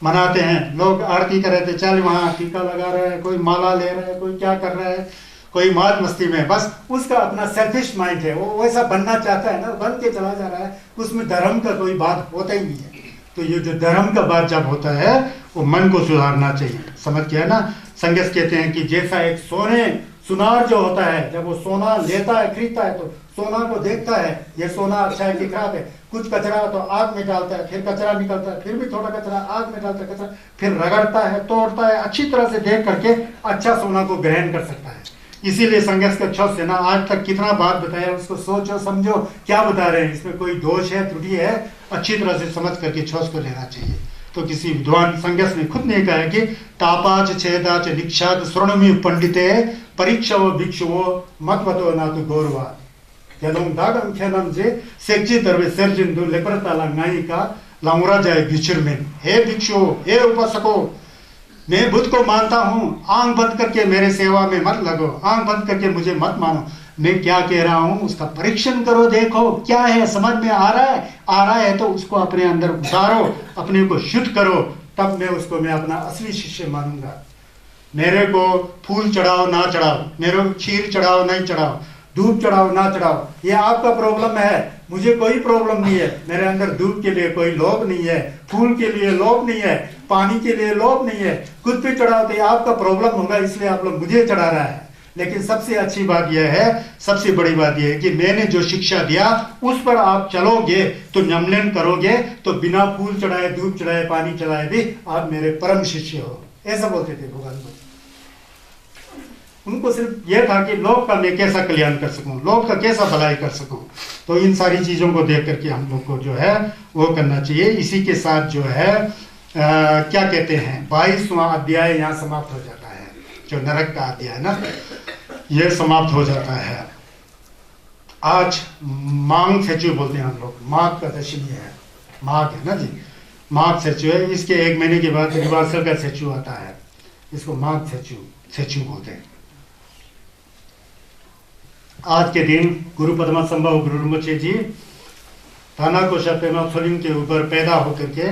मनाते हैं लोग, आरती कर रहे थे, चल वहां टीका लगा रहा है, कोई माला ले रहा है, कोई क्या कर रहा है, कोई मौज मस्ती में, बस उसका अपना सेल्फिश माइंड है, वो वैसा बनना चाहता है ना, बन के चला जा रहा है। उसमें धर्म का कोई बात होता ही नहीं है। तो ये जो धर्म का बात जब होता है वो मन को सुधारना चाहिए। समझ गया ना? संन्यास कहते हैं कि जैसा एक सुनार जो होता है, जब वो सोना लेता है, खरीदता है, तो सोना को देखता है ये सोना अच्छा है कि खराब है। कुछ कचरा तो आग में डालता है, फिर कचरा निकलता है, फिर भी थोड़ा कचरा आग में डालता है, कचरा फिर रगड़ता है, तोड़ता है, अच्छी तरह से देख करके अच्छा सोना को ग्रहण कर सकता है। इसीलिए संन्यास का छस है ना, आज तक कितना बात बताया, उसको सोचो समझो क्या बता रहे हैं, इसमें कोई दोष है, त्रुटि है, अच्छी तरह से समझ करके छस को लेना चाहिए। तो किसी विद्वान संन्यास ने खुद ने कहा है कि तापाच छेदाच निक्षात स्वर्णमी पंडिते परीक्षा व भिक्षुवो मतवतो ना तो गौरवा यदों दागम खेलम जे सेक्जी दरवे सर्जिंदु लेपरताला नाई का लांगुरा जाए भिक्षुर में। हे भिक्षु, हे उपासको, मैं बुद्ध को मानता हूं, आंख बंद करके मेरे सेवा में मत लगो, आंख बंद करके मुझे मत मानो। मैं क्या कह रहा हूं उसका परीक्षण करो, देखो क्या है, समझ में आ रहा है तो उसको अपने अंदर उतारो, अपने को शुद्ध करो, तब मैं अपना असली शिष्य मानूंगा। मेरे को फूल चढ़ाओ ना चढ़ाओ, मेरे को खीर चढ़ाओ नहीं चढ़ाओ, दूध चढ़ाओ ना चढ़ाओ, ये आपका प्रॉब्लम है, मुझे कोई प्रॉब्लम नहीं है। मेरे अंदर दूध के लिए कोई लोभ नहीं है, फूल के लिए लोभ नहीं है, पानी के लिए लोभ नहीं है। कुछ भी चढ़ाओ तो ये आपका प्रॉब्लम होगा, इसलिए आप लोग मुझे चढ़ा रहा है। लेकिन सबसे अच्छी बात यह है, सबसे बड़ी बात यह है कि मैंने जो शिक्षा दिया उस पर आप चलोगे तो नियमन करोगे तो बिना फूल चढ़ाए, दूध चढ़ाए, पानी चढ़ाए भी आप मेरे परम शिष्य हो। ऐसा बोलते थे भगवान बुद्ध। उनको सिर्फ यह था कि लोग का मैं कैसा कल्याण कर सकूं, लोग का कैसा भलाई कर सकूं। तो इन सारी चीजों को देख करके हम लोग को जो है वो करना चाहिए। इसी के साथ जो है क्या कहते हैं 22वां अध्याय यहाँ समाप्त हो जाता है, जो नरक का अध्याय ना, ये समाप्त हो जाता है। आज मांग सेचु बोलते हैं हम लोग, माघ का दशमी है, माघ है ना जी, माघ सेचु है। इसके 1 महीने के बाद रिवर्सल का सेचु आता है, इसको माघ सेचु बोलते हैं। आज के दिन गुरु पद्मा संभव गुरु rinpoche जी थाना कोशा पेमा त्सोलिंग के ऊपर पैदा होकर के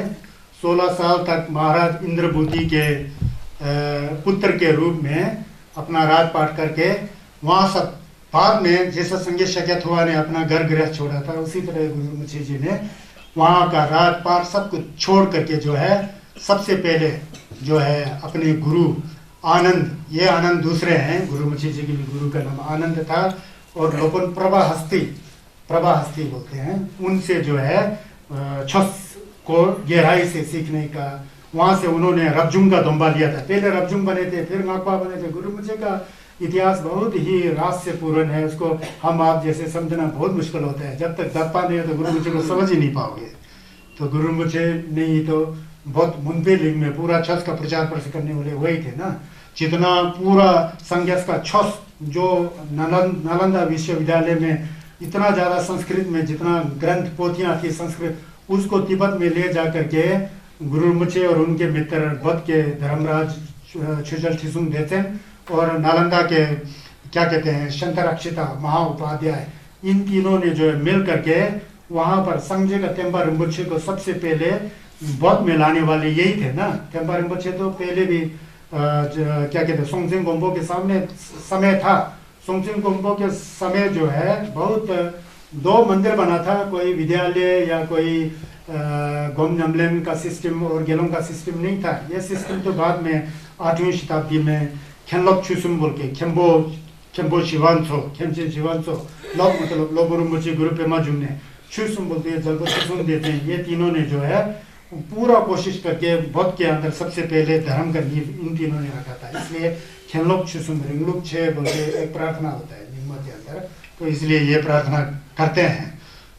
16 साल तक महाराज इंद्रबुद्धि के पुत्र के रूप में अपना राजपाट करके वहाँ सब बाद में जैसा संगे शक्यत हुआ ने अपना घर गृह छोड़ा था, उसी तरह गुरु rinpoche जी ने वहाँ का राजपाट सब कुछ छोड़ करके जो है सबसे पहले जो है अपने गुरु आनंद, ये आनंद दूसरे हैं, गुरु rinpoche जी के भी गुरु का नाम आनंद था और लोपन प्रभा हस्ती बोलते हैं, उनसे जो है छस को गहराई से सीखने का, वहाँ से उन्होंने रबजुंग का दोंबा लिया था। पहले रबजुंग बने थे, फिर ngakpa बने थे। गुरु rinpoche का इतिहास बहुत ही रहस्यपूर्ण है, उसको हम आप जैसे समझना बहुत मुश्किल होता है। जब तक दत्पा नहीं है तो गुरु rinpoche को समझ ही नहीं पाओगे। तो गुरु rinpoche ने ही तो बहुत मुंबई लिंग में पूरा छस का प्रचार प्रसार करने वाले वही थे ना। जितना पूरा संन्यास का छस जो नालंदा विश्वविद्यालय में इतना ज़्यादा संस्कृत में जितना ग्रंथ पोथियाँ थी संस्कृत, उसको तिब्बत में ले जा करके गुरु rinpoche और उनके मित्र बौद्ध के धर्मराज छुजल ठिसुम देते और नालंदा के क्या कहते हैं शंकराक्षिता महाउपाध्याय, इन तीनों ने जो है मिल करके वहाँ पर संजय का तेम्बा rinpoche को सबसे पहले बौद्ध में लाने वाले यही थे ना। तेम्बा rinpoche तो पहले भी क्या कहते हैं सोंगजिंग गोम्बो के सामने समय था। सोंगजिंग गोम्बो के समय जो है बहुत 2 मंदिर बना था, कोई विद्यालय या कोई गोम नमलेन का सिस्टम और गेलों का सिस्टम नहीं था। ये सिस्टम तो बाद में 8वीं शताब्दी में खेनलोक चुसुम बोल के खेम्बो शिवांसो खेमचिन शिवांसो लोग मतलब लोगो rinpoche गुरु पेमा जुम ने चुसुम बोलते हैं, जल्द चुसुम देते हैं। ये तीनों ने जो है पूरा कोशिश करके बौद्ध के अंदर सबसे पहले धर्म का नींव इन तीनों ने रखा था। इसलिए खेनलोक चुसुम रिंगलुक छे बोलते एक प्रार्थना होता है निम्मा के अंदर, तो इसलिए ये प्रार्थना करते हैं।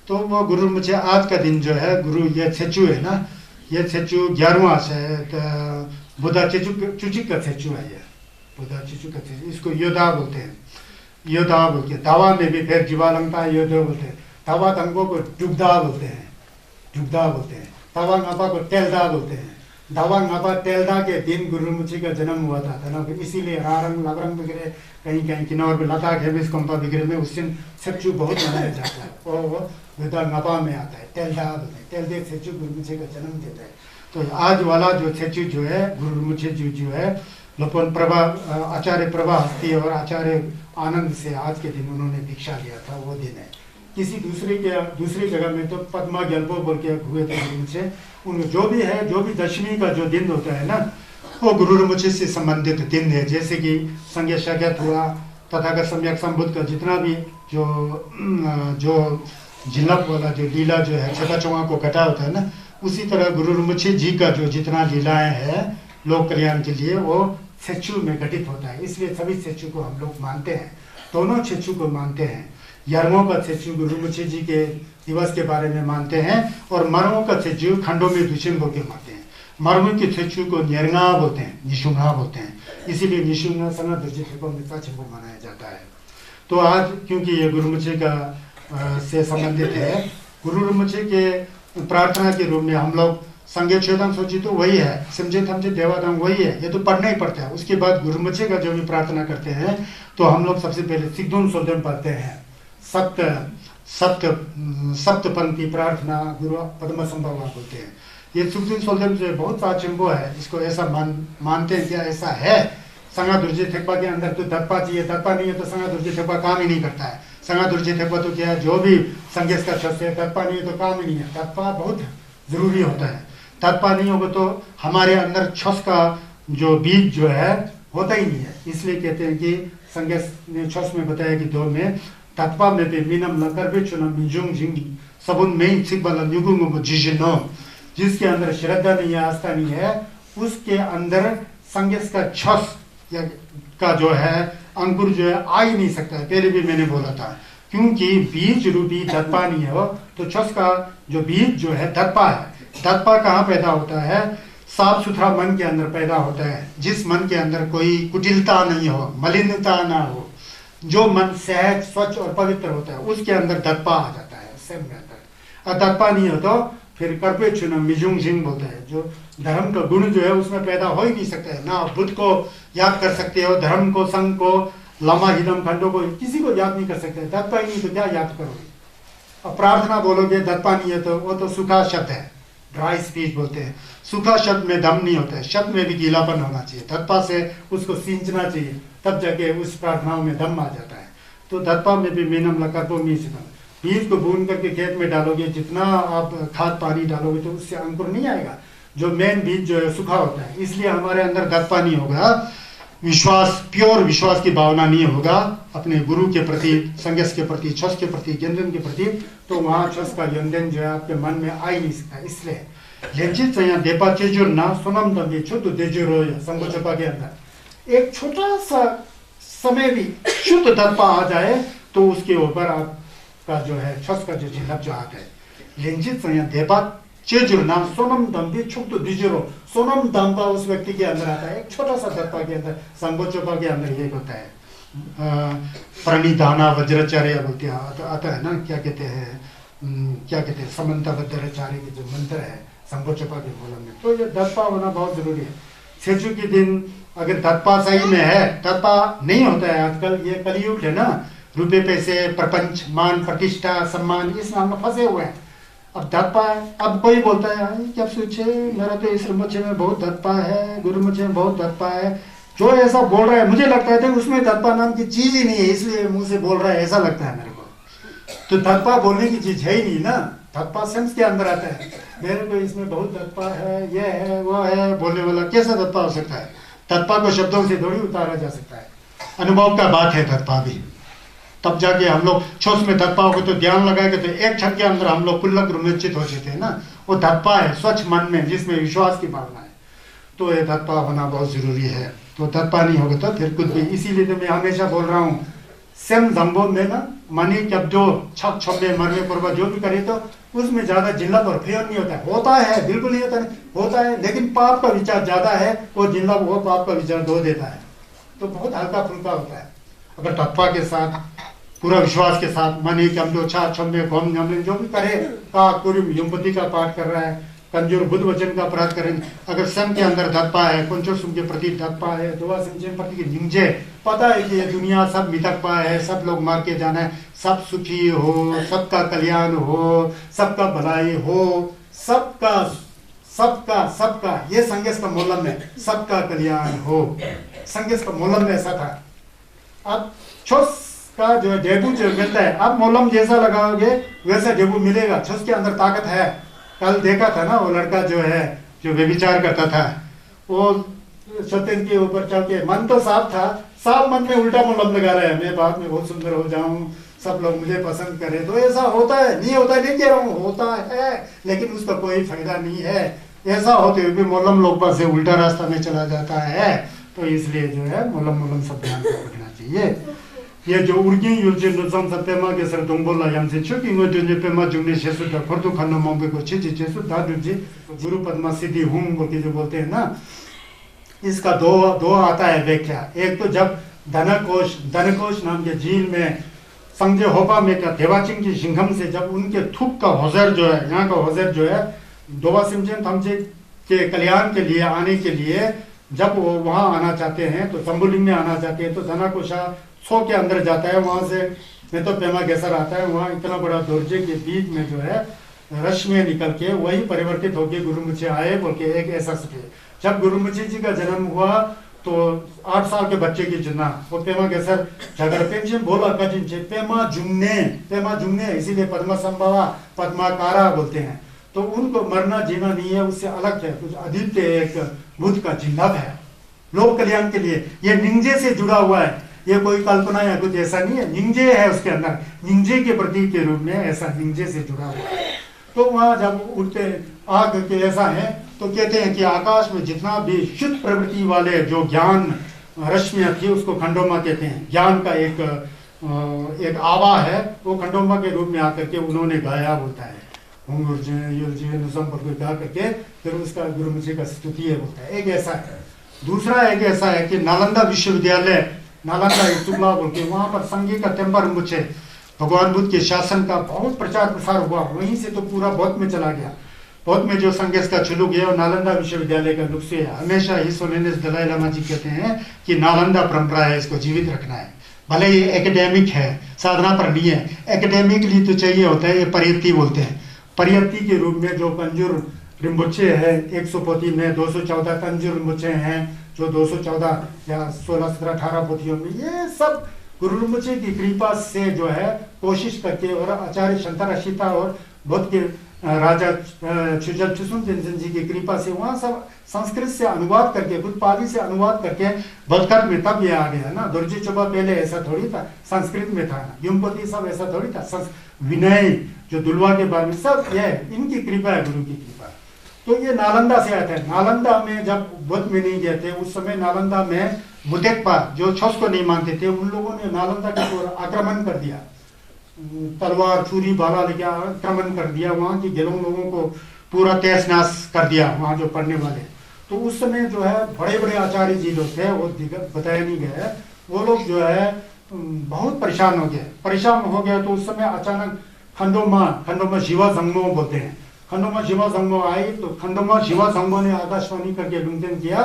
तो वो गुरु rinpoche आज का दिन जो है गुरु ये छेचू है ना, ये छेचू 11वां है, बुद्धा चुचिक का छेचू है, ये बुद्धा चुचिक का छेचू, इसको योदा बोलते हैं, योदा बोल के। दावा में भी फिर जीवालंका योदा बोलते हैं, दावा तंगो को डुगदा बोलते हैं, डुगदा बोलते हैं, दावा ngapa को टेलदा बोलते हैं। दावा ngapa टेलदा के दिन गुरु rinpoche का जन्म हुआ था ना, इसीलिए रारंग लबरंग वगैरह कहीं कहीं किन्नौर में लद्दाख हेबिस कंपा वगैरह में उस दिन छेचू बहुत मनाया जाता है। वो बुद्धा ngapa में आता है, टेलदा बोलते हैं, टेलदे छेचू गुरु rinpoche का जन्म देता है। तो आज वाला जो छेचू जो है गुरु rinpoche जी जो है लोपन प्रभा आचार्य प्रभा हस्ती और आचार्य आनंद से आज के दिन उन्होंने दीक्षा लिया था, वो दिन है। किसी दूसरी जगह में तो पद्मा गल्पो बोल के हुए थे गुरु rinpoche, उनको जो भी है, जो भी दशमी का जो दिन होता है ना, वो गुरु rinpoche से संबंधित दिन है। जैसे कि संज्ञा शक्यत हुआ, तथागत सम्यक संबुद्ध का जितना भी जो जिलप वाला जो लीला जो है छठा चौवा को कटा होता है ना, उसी तरह गुरु rinpoche जी का जो जितना लीलाएं हैं लोक कल्याण के लिए वो छेचू में घटित होता है। इसलिए सभी छेचू को हम लोग मानते हैं, दोनों छेचू को मानते हैं। यारमों का छेचू गुरु rinpoche जी के दिवस के बारे में मानते हैं और मरमों का छेचू खंडों में दुचिन बोल के मानते हैं। मरमों के छेचू को न्यरंगा बोलते हैं, निशुंगा बोलते हैं, इसीलिए निशुंगा सना दुर्जित को मित्रा छेपो मनाया जाता है। तो आज क्योंकि ये गुरु rinpoche का से संबंधित है, गुरु rinpoche के प्रार्थना के रूप में हम लोग संगे छेदन सोची तो वही है, समझे थमझे देवादाम वही है, ये तो पढ़ना ही पड़ता है। उसके बाद गुरु rinpoche का जो भी प्रार्थना करते हैं तो हम लोग सबसे पहले सिद्धुन सोदन पढ़ते हैं, सप्तपंक्ति प्रार्थना गुरु पद्मा संभव बोलते हैं। ये सिद्धुन सोदन से बहुत सा चिंबो है, इसको ऐसा मानते हैं, क्या ऐसा है संगा दुर्जे थेपा के अंदर तो दत्पा चाहिए, दत्पा नहीं है तो संगा दुर्जे थेपा काम ही नहीं करता है। संगा दुर्जे थेपा तो क्या है, जो भी संगेश का छस है, दत्पा नहीं है तो काम ही नहीं है। दत्पा बहुत जरूरी होता है, दत्पा नहीं होगा तो हमारे अंदर छस का जो बीज जो है होता ही नहीं है। इसलिए कहते हैं कि संगेश ने छस में बताया कि 2 में तत्पा में पे मिनम लकर भी चुना मिजुंग जिंग सबुन में सिबला न्युगुंग जिजिनो, जिसके अंदर श्रद्धा नहीं है, आस्था नहीं है, उसके अंदर संगेश का छस का जो है अंकुर जो है आ ही नहीं सकता है। पहले भी मैंने बोला था, क्योंकि बीज रूपी दत्पा नहीं है, तो छस का जो बीज जो है दत्पा है। दत्पा कहाँ पैदा होता है, साफ सुथरा मन के अंदर पैदा होता है, जिस मन के अंदर कोई कुटिलता नहीं हो, मलिनता ना हो, जो मन सहज स्वच्छ और पवित्र होता है, उसके अंदर दत्पा आ जाता है सब में अंदर। और दत्पा नहीं हो तो फिर कर्पे चुना मिजुंग जिंग बोलता है, जो धर्म का गुण जो है उसमें पैदा हो ही नहीं सकता है। ना आप बुद्ध को याद कर सकते हो, धर्म को, संघ को, लामा हिदम खंडों को किसी को याद नहीं कर सकते, दत्पा ही नहीं तो क्या याद करोगे। अब प्रार्थना बोलोगे दत्पा नहीं है तो वो तो सूखा शब्द है, ड्राई स्पीच बोलते हैं। सूखा शब्द में दम नहीं होता है, शब्द में भी गीलापन होना चाहिए, दत्पा से उसको सींचना चाहिए, तब जाके उस प्रार्थनाओं में दम आ जाता है। तो दत्पा में भी मीनम लकर्पो मीसिदम, बीज को बून करके खेत में डालोगे, जितना आप खाद पानी डालोगे तो उससे अंकुर नहीं आएगा, जो मेन बीज जो है सूखा होता है। इसलिए हमारे अंदर दत्पा नहीं होगा, विश्वास, प्योर विश्वास की भावना नहीं होगा अपने गुरु के प्रति, संगस के प्रति, छस के प्रति, गेंदन के प्रति, तो वहाँ छस का गेंदन जो है आपके मन में आ ही नहीं सकता। इसलिए लेजित यहाँ देपा चेजुर ना सोनम दबी शुद्ध देजुर संगोचपा के अंदर एक छोटा सा समय भी शुद्ध दत्पा आ जाए तो उसके ऊपर आपका जो है छस का जो झिलक जो आ गए। लेजित यहाँ देपा चेजुर ना सोनम दम्बी छुट्टू दिजुरो, सोनम दम्बा उस व्यक्ति के अंदर आता है, एक छोटा सा दत्पा के अंदर, संगोचपा के अंदर ये होता है। प्रणिधाना वज्राचार्य बोलते हैं, आता है ना, क्या कहते हैं समन्ता वज्राचार्य के जो मंत्र है संगोचपा के बोलन में, तो ये दत्पा होना बहुत जरूरी है। सेजु के दिन अगर दत्पा सही में है, दत्पा नहीं होता है आजकल, ये कलयुग है ना, रुपये पैसे, प्रपंच, मान प्रतिष्ठा, सम्मान, इस नाम में फंसे हुए हैं। अब दत्पा, अब कोई बोलता है क्या सोचे मेरा तो इस मुझे में बहुत दत्पा है, गुरु मुझे में बहुत दत्पा है, जो ऐसा बोल रहा है मुझे लगता है उसमें दत्पा नाम की चीज ही नहीं है, इसलिए मुंह से बोल रहा है, ऐसा लगता है मेरे को। तो दत्पा बोलने की चीज है ही नहीं ना, दत्पा सेंस के अंदर आता है, मेरे को इसमें बहुत दत्पा है, ये है वो है, बोलने वाला कैसा दत्पा हो सकता है। दत्पा को शब्दों से थोड़ी उतारा जा सकता है, अनुभव का बात है दत्पा भी। तब जाके हम लोग छोस में दत्पा होगा तो ध्यान लगाएंगे तो एक क्षण के अंदर हम लोग पुल्लक रुनिश्चित हो जाते हैं ना, वो दत्पा है स्वच्छ मन में जिसमें विश्वास की भावना है। तो ये दत्पा होना बहुत जरूरी है। तो दत्पा नहीं होगा तो फिर कुछ भी, इसीलिए तो मैं हमेशा बोल रहा हूँ सेम जम्बो में ना मानी जब जो छप छपे मरने पूर्व जो भी करे तो उसमें ज्यादा जिल्लत और फेयर नहीं होता है, होता है बिल्कुल नहीं होता है, होता है लेकिन पाप का विचार ज्यादा है, वो जिल्ला वो पाप का विचार धो देता है, तो बहुत हल्का फुल्का होता है। अगर दत्पा के साथ पूरा विश्वास के साथ मानी कि हम जो छा छम्मे घोम झमले जो भी करे का कुरिम युमपति का पाठ कर रहा है, कंजूर बुद्ध वचन का अपराध करें, अगर सम के अंदर दत्पा है, कुंचो सुम के प्रति दत्पा है, दुआ सिंचन प्रति की निंजे, पता है कि ये दुनिया सब मितकपा है, सब लोग मार के जाना है, सब सुखी हो, सबका कल्याण हो, सबका भलाई हो, सबका सबका सबका ये संगेश का मोलम है, सबका कल्याण हो, संगेश का मोलम ऐसा था। अब छोस का जो डेबू जो मिलता है, अब मोलम जैसा लगाओगे वैसा डेबू मिलेगा, छोस के अंदर ताकत है। कल देखा था ना वो लड़का जो है जो व्यभिचार करता था, वो सत्यन के ऊपर चल के मन तो साफ था, साफ मन में उल्टा मोलम लगा रहा है, मैं बाद में बहुत सुंदर हो जाऊं, सब लोग मुझे पसंद करें। तो ऐसा होता है, नहीं होता नहीं कह रहा हूँ, होता है लेकिन उसका कोई फायदा नहीं है। ऐसा होते हुए भी मोलम लोग से उल्टा रास्ता में चला जाता है, तो इसलिए जो है मोलम सब ध्यान रखना चाहिए। ये जो उर्गी युल्चे नुसम सत्यमा के सर तुंगोला यमसे छुकी ngo dunje पेमा जुगने शेसु दा फरदु खन्नो मोंगे को छिछि चेसु दादु जी गुरु पद्मा सिद्धि हुम बोल के जो बोलते हैं ना, इसका दो आता है व्याख्या। एक तो जब धनकोश नाम के झील में संजय होपा में का देवाचिंग की सिंघम से जब उनके थुक का होजर जो है, यहाँ का होजर जो है दोवा सिमचन थमचे के कल्याण के लिए आने के लिए जब वो वहाँ आना चाहते हैं तो तंबुलिंग में आना चाहते हैं तो धनाकोशा 100 के अंदर जाता है, वहां से नहीं तो पेमा गेसर आता है, वहाँ इतना बड़ा दर्जे के बीच में जो है रश्मि निकल के वही परिवर्तित होके गुरुमुखी आए बोल के एक ऐसा सके। जब गुरुमुखी जी का जन्म हुआ तो 8 साल के बच्चे की जना वो पेमा गेसर झगड़ पेंशन बोला कठिन छे पेमा जुमने इसीलिए पद्मा संभवा पद्माकारा बोलते हैं। तो उनको मरना जीना नहीं है, उससे अलग है, कुछ अद्वितीय एक बुद्ध का चिन्ह है लोक कल्याण के लिए। ये निंजे से जुड़ा हुआ है, ये कोई कल्पना या कुछ ऐसा नहीं है, निंजे है उसके अंदर, निंजे के प्रतीक के रूप में ऐसा निंजे से जुड़ा हुआ है। तो वहां जब उठते आग के ऐसा है तो कहते हैं कि आकाश में जितना भी शुद्ध प्रवृत्ति वाले जो ज्ञान रश्मियां थी उसको खंडोमा कहते हैं। ज्ञान का एक आवा है, वो खंडोमा के रूप में आकर के उन्होंने गाया बोलता है, गा करके फिर उसका गुरुमुखी का स्तुति है बोलता है। एक ऐसा है। दूसरा एक ऐसा है कि नालंदा विश्वविद्यालय, नालंदा शुक्ला बोल के वहां पर संघी का टेम्पर मुझे भगवान बुद्ध के शासन का बहुत प्रचार प्रसार हुआ, वहीं से तो पूरा बौद्ध में चला गया। बौद्ध में जो संघर्ष का चुलू गया और नालंदा विश्वविद्यालय का नुस्खे है। हमेशा ही सोलेनेस दलाई लामा जी कहते हैं कि नालंदा परंपरा है, इसको जीवित रखना है। भले ये एकेडमिक है, साधना पर नहीं है, एकेडमिकली तो चाहिए होता है, ये परियत्ति बोलते हैं। परियत्ति के रूप में जो कंजूर रिम्बुचे है 100 पोथी में 214 कंजूर रिम्बुचे हैं, जो 214 या 16, 17, 18 पोथियों में, ये सब गुरु रिम्बुचे की कृपा से जो है कोशिश करके, और आचार्य शंतराशिता और बौद्ध के राजा छुजल चुसुन तेंजिन जी की कृपा से वहाँ सब संस्कृत से अनुवाद करके, खुद पाली से अनुवाद करके बदखत में तब ये आ गया ना। दुर्जी चुबा पहले ऐसा थोड़ी था, संस्कृत में था ना। युमपति सब ऐसा थोड़ी था। विनय जो दुलवा के बारे में सब ये इनकी कृपा है, गुरु की कृपा। तो ये नालंदा से आता है। नालंदा में जब बुद्ध में नहीं गए थे उस समय नालंदा में मुतेकपा जो छस को नहीं मानते थे, उन लोगों ने नालंदा के ऊपर आक्रमण कर दिया, तलवार छुरी भाला लेके आक्रमण कर दिया, वहाँ की गेलों लोगों को पूरा तहस नहस कर दिया, वहाँ जो पढ़ने वाले। तो उस समय जो है बड़े बड़े आचार्य जी लोग थे, वो बताया नहीं गया है, वो लोग जो है बहुत परेशान हो गए। परेशान हो गया तो उस समय अचानक खंडोमा शिवा जंगमो बोलते हैं, खंडोमा शिवा जंगमो आई। तो खंडोमा शिवा जंगमो ने आकाशवाणी करके लुंठन किया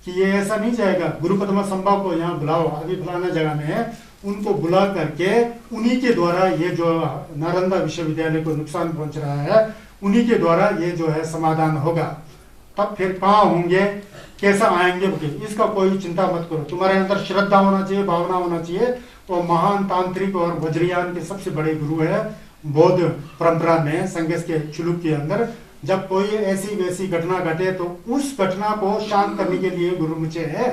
कि ये ऐसा नहीं जाएगा, गुरु पद्मा संभा को यहाँ बुलाओ, अभी फलाना जगह में है, उनको बुला करके उन्हीं के द्वारा ये जो नालंदा विश्वविद्यालय को नुकसान पहुंच रहा है, उन्हीं के द्वारा ये जो है समाधान होगा। तब फिर कहाँ होंगे, कैसा आएंगे, इसका कोई चिंता मत करो, तुम्हारे अंदर श्रद्धा होना चाहिए, भावना होना चाहिए। वो महान तांत्रिक और वज्रयान के सबसे बड़े गुरु है बौद्ध परंपरा में, संघर्ष के चुलुक के अंदर। जब कोई ऐसी वैसी घटना घटे तो उस घटना को शांत करने के लिए गुरु मुझे है।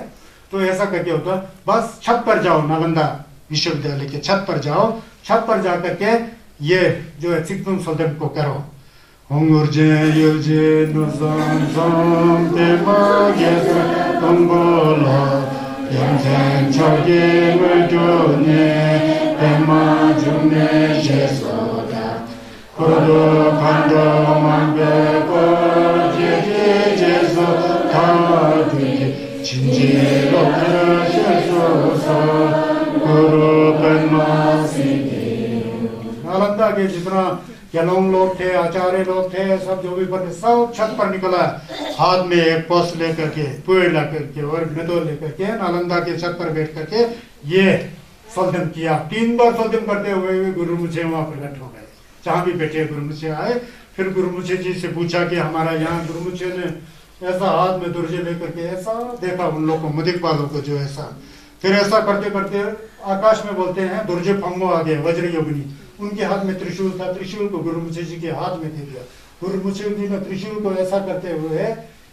तो ऐसा करके होता, बस छत पर जाओ, नालंदा विश्वविद्यालय के छत पर जाओ, छत पर जा करके ये जो है चिकतुम सल्तन को करो। होंगुरजे युजे नुजम जम ते मागेस तुंगोला यंजन छोगे वजोने ते माजुने जेसोदा कोदो खंडो मंगे को जे जेसो थादि चिंजे लोके जेसो नालंदा के जितना यलोंग लोग थे, आचार्य लोग थे, सब जो भी बने सब छत पर निकला, हाथ में एक पस लेकर के, पेड़ लेकर के और मेदोल लेकर के नालंदा के छत पर बैठ करके ये सल्तन किया। 3 बार सल्तन करते हुए गुरु मुझे वहां प्रकट हो गए, जहां भी बैठे गुरु मुझे आए। फिर गुरु मुझे जी से पूछा कि हमारा यहाँ, गुरु मुझे ने ऐसा हाथ में दुर्जे लेकर के ऐसा देखा उन लोग को, मुदिक वालों को जो ऐसा, फिर ऐसा करते करते आकाश में बोलते हैं दुर्जे फंगो आ गए, वज्र योगिनी, उनके हाथ में त्रिशूल था, त्रिशूल को गुरु मुझे जी के हाथ में दे दिया। गुरु मुझे जी ने त्रिशूल को ऐसा करते हुए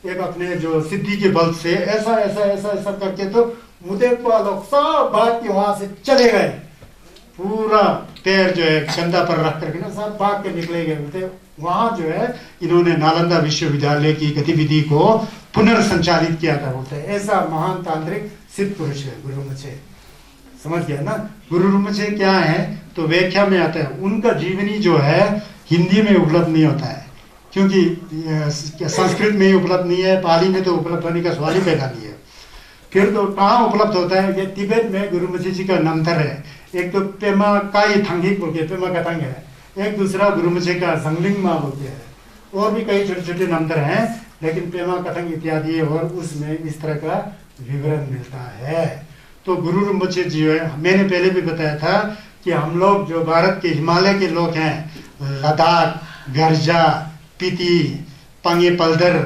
एक अपने जो सिद्धि के बल से ऐसा ऐसा ऐसा ऐसा करके, तो मुदेकपा लोग सब भाग के वहां से चले गए, पूरा पैर जो है कंधा पर रख करके ना सब भाग के निकले गए बोलते। वहां जो है इन्होंने नालंदा विश्वविद्यालय की गतिविधि को पुनर्संचालित किया था बोलते हैं। ऐसा महान तांत्रिक सिद्ध पुरुष है गुरु मुझे, समझ गया ना। गुरु मुझे क्या है तो व्याख्या में आता है, उनका जीवनी जो है हिंदी में उपलब्ध नहीं होता है, क्योंकि संस्कृत में ही उपलब्ध नहीं है, पाली में तो उपलब्ध होने का सवाल ही पैदा नहीं है। फिर तो कहाँ उपलब्ध होता है, ये तिब्बत में गुरु मुझे जी का नमथर है, एक तो पेमा काई थंगिक बोल के पेमा का तंग है, एक दूसरा गुरु मुझे का संगलिंग माँ बोलते हैं, और भी कई छोटे छोटे नमथर हैं, लेकिन पेमा कथंग इत्यादि और उसमें इस तरह का विवरण मिलता है। तो गुरु रिम्पोचे जी है, मैंने पहले भी बताया था कि हम लोग जो भारत के हिमालय के लोग हैं, लद्दाख, गर्जा, पीती, पंगे पल्दर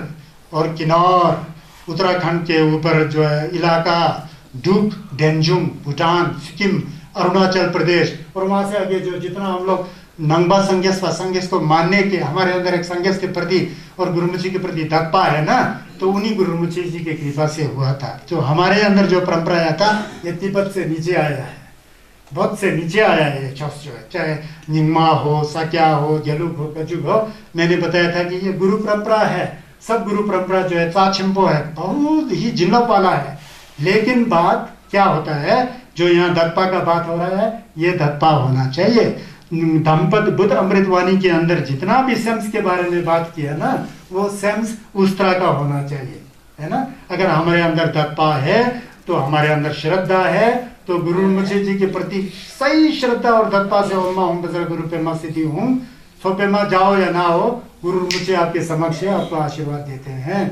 और किन्नौर, उत्तराखंड के ऊपर जो है इलाका, डुक, डेंजुम, भूटान, सिक्किम, अरुणाचल प्रदेश, और वहाँ से आगे जो जितना हम लोग नंगबा संघेश को मानने के, हमारे अंदर एक संघेश के प्रति और गुरुमुखी के प्रति धक्का है ना, तो उन्हीं गुरुमुखी जी के कृपा से हुआ था। जो हमारे अंदर जो परंपरा आया था ये तिब्बत से नीचे आया है, बहुत से नीचे आया है ये छस जो है, चाहे निंगमा हो, साक्या हो, गेलुक हो, कजुग हो। मैंने बताया था कि ये गुरु परंपरा है, सब गुरु परंपरा जो है चाचिम्पो है, बहुत ही जिल्ला पाला है। लेकिन बात क्या होता है, जो यहाँ धप्पा का बात हो रहा है, ये धप्पा होना चाहिए। धम्पद बुद्ध अमृतवाणी के अंदर जितना भी सेम्स के बारे में बात किया ना, वो सेम्स उस तरह का होना चाहिए, है ना। अगर हमारे अंदर धप्पा है तो हमारे अंदर श्रद्धा है, तो गुरु मुझे जी के प्रति सही श्रद्धा और धप्पा से ओम्मा ओम बजर गुरु पेमा स्थिति हूँ, सो पेमा जाओ या ना हो, गुरु मुझे आपके समक्ष आपको आशीर्वाद देते हैं।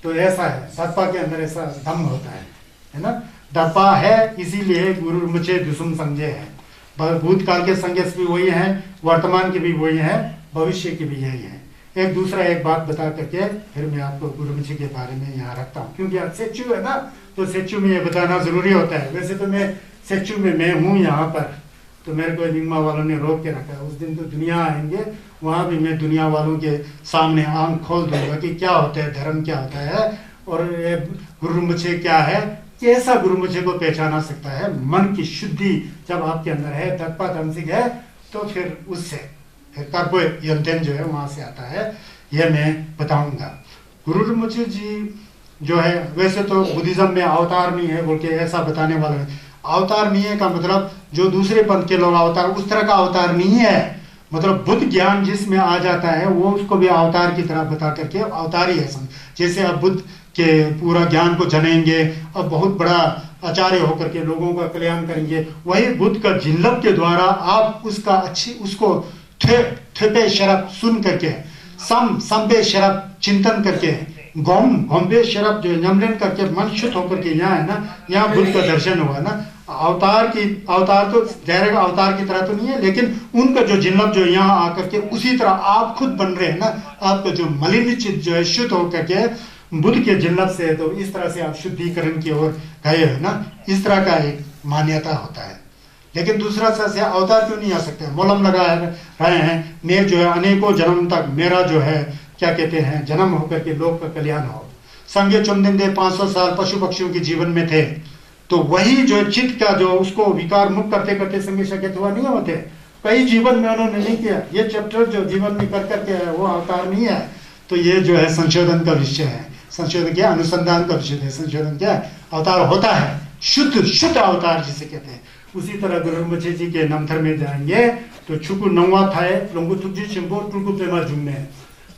तो ऐसा है, धप्पा के अंदर ऐसा दम होता है ना। दर्पा है, इसीलिए गुरु मुझे दुसुम संजय है। भूतकाल के संजय भी वही है, वर्तमान के भी वही है, भविष्य के भी यही है। एक दूसरा एक बात बता करके फिर मैं आपको गुरुमुखी के बारे में यहाँ रखता हूँ, क्योंकि आज सेचू है ना, तो सेचू में ये बताना जरूरी होता है। वैसे तो मैं सेचू में मैं हूँ यहाँ पर, तो मेरे को निगमा वालों ने रोक के रखा है। उस दिन तो दुनिया आएंगे, वहाँ भी मैं दुनिया वालों के सामने आंख खोल दूंगा कि क्या होता है धर्म, क्या होता है और गुरुमुखी क्या है, कैसा गुरुमुखी को पहचाना सकता है। मन की शुद्धि जब आपके अंदर है, दर्पा तमसिक है, तो फिर उससे फिर कर्ब यंतन जो है वहाँ से आता है, यह मैं बताऊंगा। गुरुमुखी जी जो है, वैसे तो बुद्धिज्म में अवतार नहीं है बोल के ऐसा बताने वाला है। अवतार नहीं है का मतलब जो दूसरे पंथ के लोग अवतार, उस तरह का अवतार नहीं है। मतलब बुद्ध ज्ञान जिसमें आ जाता है वो उसको भी अवतार की तरह बता करके अवतार ही है। जैसे अब बुद्ध के पूरा ज्ञान को जनेंगे, अब बहुत बड़ा आचार्य होकर के लोगों का कल्याण करेंगे, वही बुद्ध का जिल्लब के द्वारा आप उसका उसको थे शरब सुन करके, संबे शरब चिंतन करके, गोम्बे शरब जो नमलन करके मन शुद्ध होकर के यहाँ है ना, यहाँ बुद्ध का दर्शन हुआ ना। अवतार तो डायरेक्ट अवतार की तरह तो नहीं है, लेकिन उनका जो जिल्लब जो यहाँ आकर के उसी तरह आप खुद बन रहे हैं ना। आपका जो मलिन चित्त जो है शुद्ध होकर के बुद्ध के जिल्लब से है, तो इस तरह से आप शुद्धिकरण की ओर गए है ना। इस तरह का एक मान्यता होता है। लेकिन दूसरा से अवतार क्यों नहीं आ सकते? मोलम लगा रहे हैं, मैं जो है अनेकों जन्म तक मेरा जो है क्या कहते हैं जन्म होकर के लोग का कल्याण हो। संगे चुमदिंदे 500 साल पशु पक्षियों के जीवन में थे, तो वही जो चित्त का जो उसको विकार मुक्त करते करते संगे शकेत हुआ नहीं होते। कई जीवन में उन्होंने नहीं किया। ये चैप्टर जो जीवन में कर करके है वो अवतार नहीं है। तो ये जो है संशोधन का विषय है। संशोधन क्या? अनुसंधान का विषय है। संशोधन क्या? अवतार होता है, शुद्ध अवतार जिसे कहते हैं। उसी तरह गुरुमुखी जी के नमथर में जाएंगे तो छुकु नौवा थाए लोंगु तुजी चिंबो टुलकु प्रेमा जुम्मे।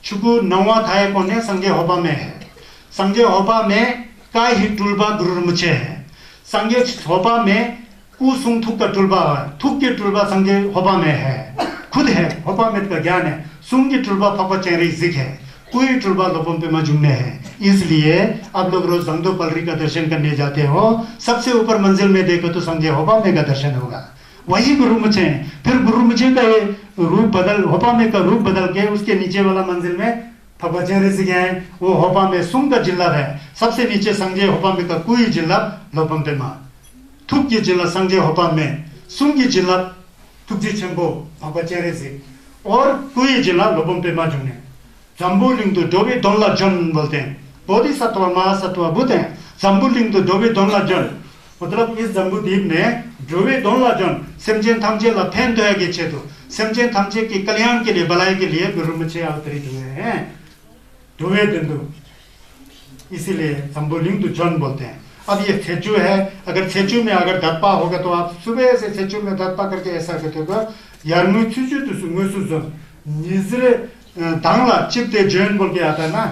छुकु नौवा थाए कौन है? संगे होबा में है। संगे होबा में का ही टुलबा गुरुमुखी है। संगे होबा में कुसुंग थुक का टुलबा है, थुक के टुलबा संगे होबा में है, खुद है होबा में का ज्ञान है। सुंग की टुलबा फपा चेहरे जिक है, कोई टुलबा लोपम पे मजुमने है। इसलिए आप लोग रोज संगदो पलरी का दर्शन करने जाते हो, सबसे ऊपर मंजिल में देखो तो संगे होबा में का दर्शन होगा, वही गुरुमुखी है। फिर गुरुमुखी का ये रूप बदल, होबा में का रूप बदल के उसके नीचे वाला मंजिल में फपचेरे से गए, वो होबा में सुंग का जिल्लब है। सबसे नीचे संगे होबा में का कोई जिल्लब लोपम पे मा, थुक की जिल्लब संगे होबा में, सुंग की जिल्लब थुकजी छंबो फपचेरे से, और कोई जिल्लब लोपम पे मा जुने। जम्बुलिंग तो डोबे दोनला जन बोलते हैं। बोधिसत्व महासत्व बुद्ध हैं। जम्बुलिंग तो डोबे दोनला जन, मतलब इस जम्बूद्वीप में डोबे दोनला जन सेमजेन थमजे ला फैन तो है कि छे तो सेमजेन थमजे के कल्याण के लिए, भलाई के लिए गुरुमुखी अवतरित हुए हैं। डोबे दिंदु, इसीलिए जम्बुलिंग तो जन बोलते हैं। अब ये सेचू है, अगर सेचू में अगर दत्पा होगा तो आप सुबह से सेचू में दत्पा करके ऐसा कहते होगा यार मुझे तो सुंगो निजरे तांगला चिपते जैन बोल के आता है ना।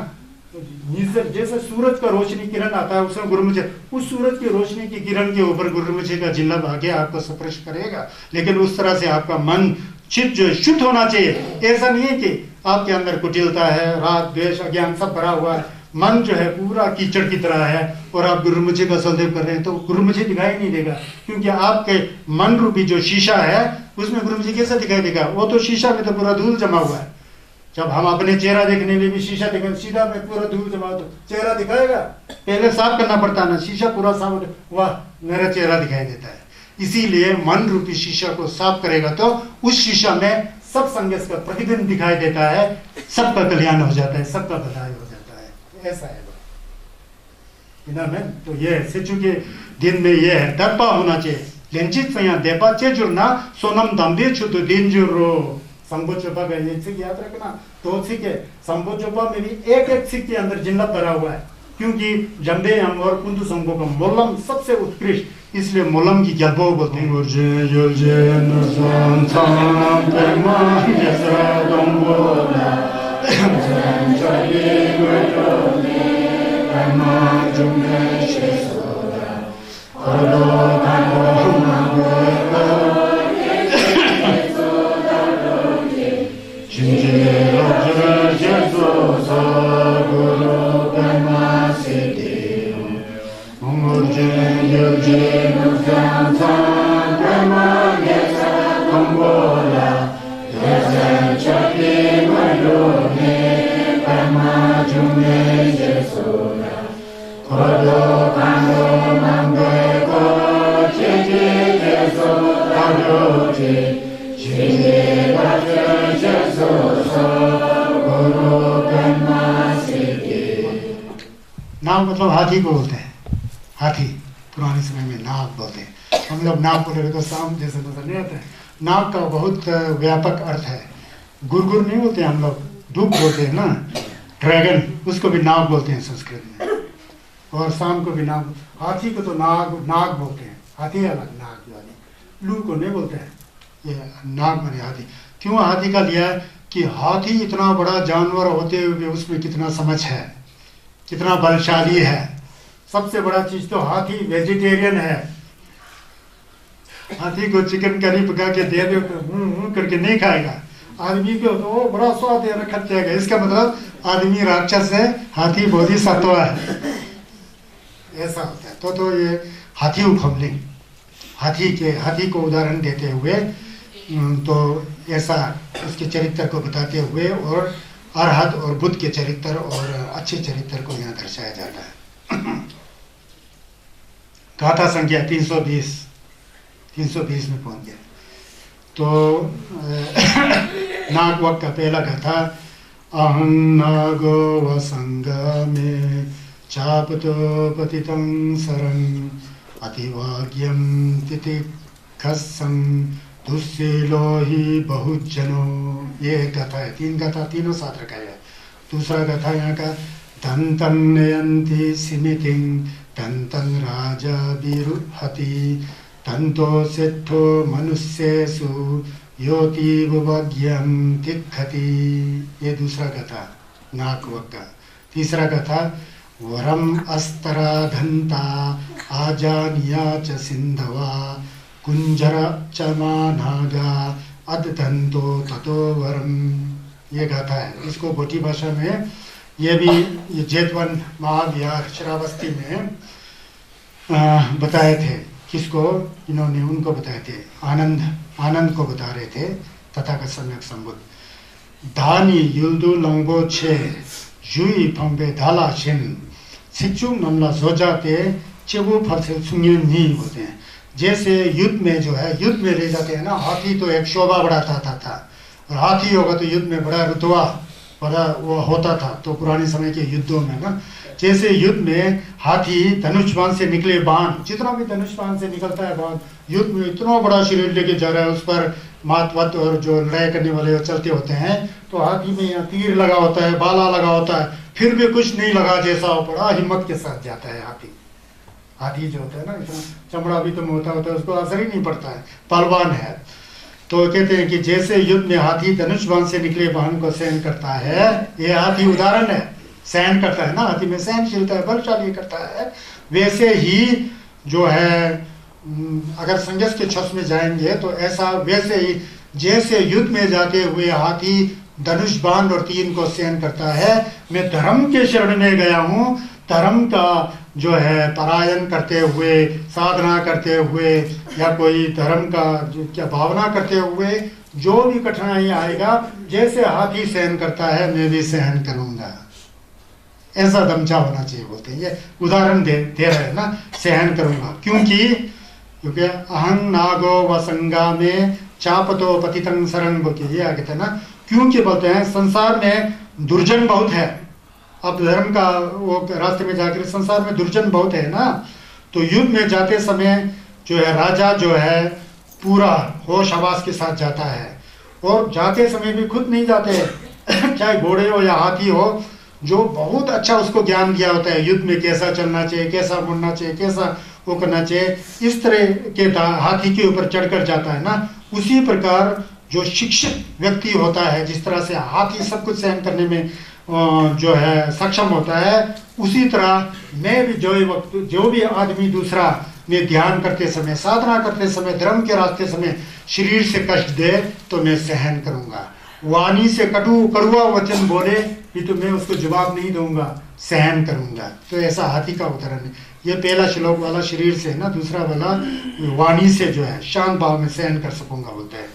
जैसे सूरज का रोशनी किरण आता है उसमें गुरुमुखी, उस सूरज की रोशनी की किरण के ऊपर गुरुमुखी का जिल्लब आगे आपको स्पर्श करेगा। लेकिन उस तरह से आपका मन चित्त जो शुद्ध होना चाहिए। ऐसा नहीं है कि आपके अंदर कुटिलता है, राग द्वेष अज्ञान सब भरा हुआ है, मन जो है पूरा कीचड़ की तरह है और आप गुरुमुखी का सलदेव कर रहे हैं, तो गुरुमुखी दिखाई नहीं देगा। क्योंकि आपके मन रूपी जो शीशा है उसमें गुरुमुखी कैसे दिखाई देगा? वो तो शीशा में तो पूरा धूल जमा हुआ है। जब हम अपने चेहरा देखने लिए भी शीशा देखें, सीधा में पूरा धूल जमा तो चेहरा दिखाएगा? पहले साफ करना पड़ता है ना, शीशा पूरा साफ, वाह मेरा चेहरा दिखाई देता है। इसीलिए मन रूपी शीशा को साफ करेगा तो उस शीशा में सब संगत का प्रतिबिंब दिखाई देता है, सबका कल्याण हो जाता है, सबका भलाई हो जाता है। ऐसा है में तो ये सेचू के दिन में ये है दर्पा होना चाहिए। लेंचित देपा चे जुड़ना सोनम दम्बे छुत दिन जुर्रो। संबोचोपा का ये सिख याद रखना, तो सिख है। संबोचोपा में भी एक एक सिख के अंदर जिल्लब भरा हुआ है, क्योंकि जम्बे हम और कुंदू संगो का मोलम सबसे उत्कृष्ट, इसलिए मोलम की गल्बो बोलते हैं। Guru नाग मतलब हाथी को बोलते हैं, हाथी पुराने समय में नाग बोलते हैं। हम लोग नाग बोले तो सांप जैसे नजर नहीं आता है। नाग का बहुत व्यापक अर्थ है। गुरगुर नहीं बोलते हम लोग, धूप बोलते हैं ना, ड्रैगन, उसको भी नाग बोलते हैं संस्कृत में। और सांप को भी नाग, हाथी को तो नाग नाग बोलते हैं। हाथी अलग, नाग वाली लू को नहीं बोलते हैं। ये नाग माने हाथी। क्यों हाथी का लिया है कि हाथी इतना बड़ा जानवर होते हुए उसमें कितना समझ है, कितना बलशाली है। सबसे बड़ा चीज तो हाथी वेजिटेरियन है। हाथी को चिकन करी पका के दे दो तो करके नहीं खाएगा। आदमी को तो वो बड़ा स्वाद है, खा जाएगा। इसका मतलब आदमी राक्षस है, हाथी बोधिसत्व है, ऐसा होता है। तो ये हाथी उपमलिंग, हाथी को उदाहरण देते हुए तो ऐसा उसके चरित्र को बताते हुए और अरहत और बुद्ध के चरित्र और अच्छे चरित्र को यहाँ दर्शाया जाता है। गाथा संख्या 320 में पहुंच गया। तो नागवक का पहला गाथा, अहं नागो वसंगमे चापतो पतितं सरं अतिवाग्यं तितिखस्सं दुस्सेलो ही बहुजनो। ये एक गाथा है। 3 गाथा, तीनों साथ रखा है। दूसरा गाथा यहाँ का, दंतं नयन्ति सिमितिं दंतं राजा विरुहति तंतो सिद्धो मनुष्येषु योति विभाग्यं तिखति। ये दूसरा गाथा नागवक का। तीसरा गाथा, वरम अस्तराधंता आजानिया च सिंधवा कुंजर च मानागा अदधंतो ततो वरम। ये गाथा है। इसको गोटी भाषा में ये भी ये जेतवन महाविहार श्रावस्ती में बताए थे। किसको? इन्होंने उनको बताए थे, आनंद को बता रहे थे तथागत सम्यक संबुद्ध। दानी युल्दु लंगो छे जुई फंबे धाला शिन सिचुंग नमला सोजाते चेबू फरसे सुंगे नहीं होते हैं। जैसे युद्ध में जो है, युद्ध में ले जाते हैं ना, हाथी तो एक शोभा बढ़ाता था और हाथी होगा तो युद्ध में बड़ा रुतबा बड़ा वो होता था। तो पुराने समय के युद्धों में ना, जैसे युद्ध में हाथी धनुष बाण से निकले बाण, जितना भी धनुष बाण से निकलता है बाण, युद्ध में इतना बड़ा शरीर लेके जा रहा है, उस पर मातवत और जो लड़ाई करने वाले चलते होते हैं, तो हाथी में यहाँ तीर लगा होता है, बाला लगा होता है, फिर भी कुछ नहीं लगा जैसा हो, बड़ा हिम्मत के साथ जाता है हाथी जो होता है ना, इतना चमड़ा भी तो मोटा होता है, उसको असर ही नहीं पड़ता है, पहलवान है। तो कहते हैं कि जैसे युद्ध में हाथी धनुष बाण से निकले बाण को सहन करता है, ये हाथी उदाहरण है, सहन करता है ना, हाथी में सहनशीलता है, बलशाली करता है। वैसे ही जो है, अगर संघर्ष के छस में जाएंगे तो ऐसा, वैसे ही जैसे युद्ध में जाते हुए हाथी धनुष बाण और तीर को सहन करता है, मैं धर्म के शरण में गया हूँ, धर्म का जो है परायण करते हुए, साधना करते हुए, या कोई धर्म का क्या भावना करते हुए जो भी कठिनाई आएगा, जैसे हाथी सहन करता है मैं भी सहन करूंगा, ऐसा दमचा होना चाहिए। बोलते हैं ये उदाहरण दे रहे हैं ना, सहन करूंगा। क्योंकि अहं नागो वसंगा में चापतो पतितं सरंग बोलते, ये आगे था ना। क्योंकि बोलते हैं संसार में दुर्जन बहुत है, अब धर्म का वो रास्ते में जाकर संसार में दुर्जन बहुत है ना, तो युद्ध में जाते समय जो है राजा जो है पूरा होश हवास के साथ जाता है, और जाते समय भी खुद नहीं जाते चाहे घोड़े हो या हाथी हो, जो बहुत अच्छा उसको ज्ञान दिया होता है, युद्ध में कैसा चलना चाहिए, कैसा मुड़ना चाहिए, कैसा वो करना चाहिए, इस तरह के हाथी के ऊपर चढ़कर जाता है ना। उसी प्रकार जो शिक्षित व्यक्ति होता है, जिस तरह से हाथी सब कुछ सहन करने में जो है सक्षम होता है, उसी तरह मैं भी जो भी आदमी दूसरा में ध्यान करते समय, साधना करते समय, धर्म के रास्ते समय शरीर से कष्ट दे तो मैं सहन करूंगा। वाणी से कड़ुआ वचन बोले भी तो मैं उसको जवाब नहीं दूंगा, सहन करूंगा। तो ऐसा हाथी का उदाहरण है। ये पहला श्लोक वाला शरीर से ना, दूसरा वाला वाणी से जो है शांत भाव में सहन कर सकूंगा बोलता है।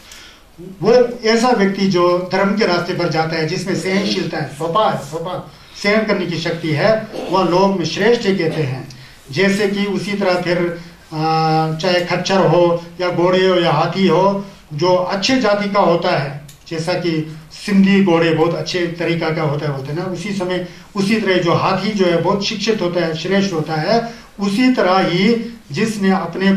वो ऐसा व्यक्ति जो धर्म के रास्ते पर जाता है, जिसमें सहनशीलता है, स्वभाव सहन करने की शक्ति है, वह लोग में श्रेष्ठ कहते हैं। जैसे कि उसी तरह फिर चाहे खच्चर हो या घोड़े हो या हाथी हो, जो अच्छे जाति का होता है, जैसा कि सिंधी घोड़े बहुत अच्छे तरीका का होता है बोलते हैं ना, उसी समय उसी तरह जो हाथी जो है बहुत शिक्षित होता है, श्रेष्ठ होता है, उसी तरह ही जिसने अपने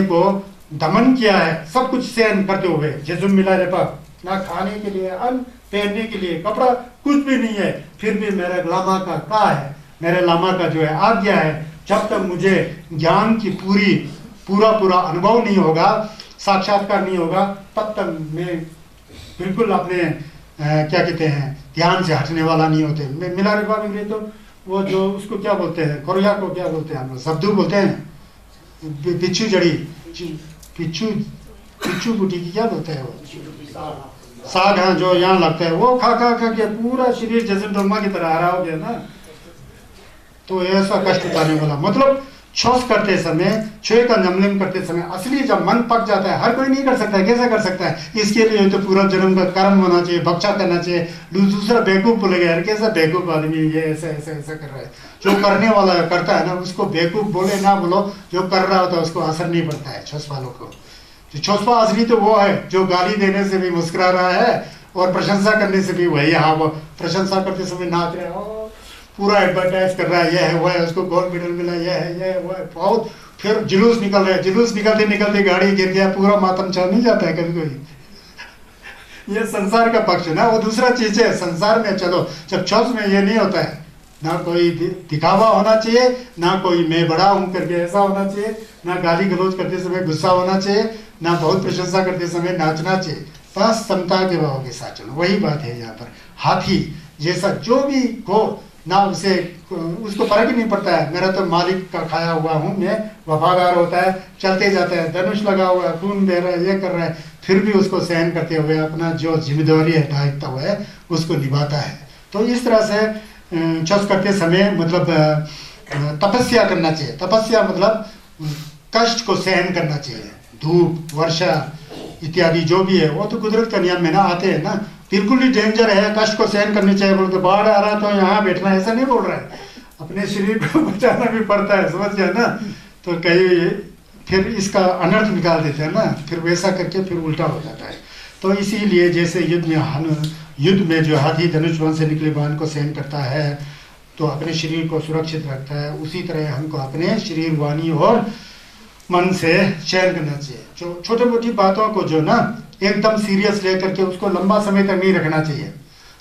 को दमन किया है, सब कुछ सहन करते हुए, जिसम मिला रे पाप, ना खाने के लिए अन्न, पहनने के लिए कपड़ा, कुछ भी नहीं है, फिर भी मेरे लामा का कहा है, मेरे लामा का जो है आज्ञा है, जब तक मुझे ज्ञान की पूरा अनुभव नहीं होगा, साक्षात्कार नहीं होगा, तब तक मैं बिल्कुल अपने क्या कहते हैं ध्यान से हटने वाला नहीं होते। मिला रे पाप तो वो जो उसको क्या बोलते हैं, कोरिया को क्या बोलते हैं हम लोग, सब्दू बोलते हैं, पिच्छू जड़ी, पिच्छू बूटी की क्या बोलते हैं वो साग, हाँ, जो यहाँ लगता है, वो खा के पूरा शरीर जैसे डोमा की तरह हरा हो गया ना, तो ऐसा कष्ट उठाने वाला। मतलब शौच करते समय, छुए का नमलिंग करते समय, असली जब मन पक जाता है, हर कोई नहीं कर सकता है, कैसे कर सकता है, इसके लिए तो पूरा जन्म का कर्म होना चाहिए, बख्शा करना चाहिए। दूसरा बेवकूफ बोलेगा, यार कैसा बेवकूफ आदमी ये ऐसा कर रहा है, जो करने वाला करता है ना, उसको बेवकूफ बोले ना बोलो, जो कर रहा होता है उसको असर नहीं पड़ता है। छुस वालों को जो छुसपा असली तो वो है जो गाली देने से भी मुस्कुरा रहा है और प्रशंसा करने से भी वही, हाँ, वो प्रशंसा करते समय नाच रहे हो, पूरा एडवर्टाइज कर रहा है, यह है वो है, उसको गोल्ड मेडल मिला, यह है वो है, बहुत, फिर जुलूस निकल रहा है, जुलूस निकलते गाड़ी गिर गया, पूरा मातम चल नहीं जाता है कभी कोई। ये संसार का पक्ष है ना, वो दूसरा चीज है। संसार में चलो, जब छौच में ये नहीं होता है, ना कोई दिखावा होना चाहिए, ना कोई मैं बड़ा हूं करके ऐसा होना चाहिए, ना गाली गलौज करते समय गुस्सा होना चाहिए, ना बहुत प्रशंसा करते समय नाचना चाहिए, बस समता के भाव के साथ चलो। वही बात है यहाँ पर। हाथी जैसा जो भी हो ना, उसको फर्क ही नहीं पड़ता है, मेरा तो मालिक का खाया हुआ हूँ मैं, वफादार होता है, चलते जाता है, धनुष लगा हुआ है, खून दे रहा है, ये कर रहा है, फिर भी उसको सहन करते हुए अपना जो जिम्मेदारी है, दायित्व है, उसको निभाता है। तो इस तरह से छौच करते समय मतलब तपस्या करना चाहिए। तपस्या मतलब कष्ट को सहन करना चाहिए, धूप, वर्षा इत्यादि जो भी है, वो तो कुदरत का नियम में ना आते हैं ना। बिल्कुल ही डेंजर है, कष्ट को सहन करनी चाहिए बोलते, बाढ़ आ रहा तो यहाँ बैठना, ऐसा नहीं बोल रहा है, अपने शरीर को बचाना भी पड़ता है, समझ गया ना। तो कई फिर इसका अनर्थ निकाल देते हैं ना, फिर वैसा करके फिर उल्टा हो जाता है। तो इसीलिए जैसे युद्ध में जो हाथी धनुष वन से निकले बाण को सहन करता है तो अपने शरीर को सुरक्षित रखता है, उसी तरह हमको अपने शरीर, वाणी और मन से चयन करना चाहिए। जो छोटी मोटी बातों को जो ना एकदम सीरियस लेकर के उसको लंबा समय तक नहीं रखना चाहिए।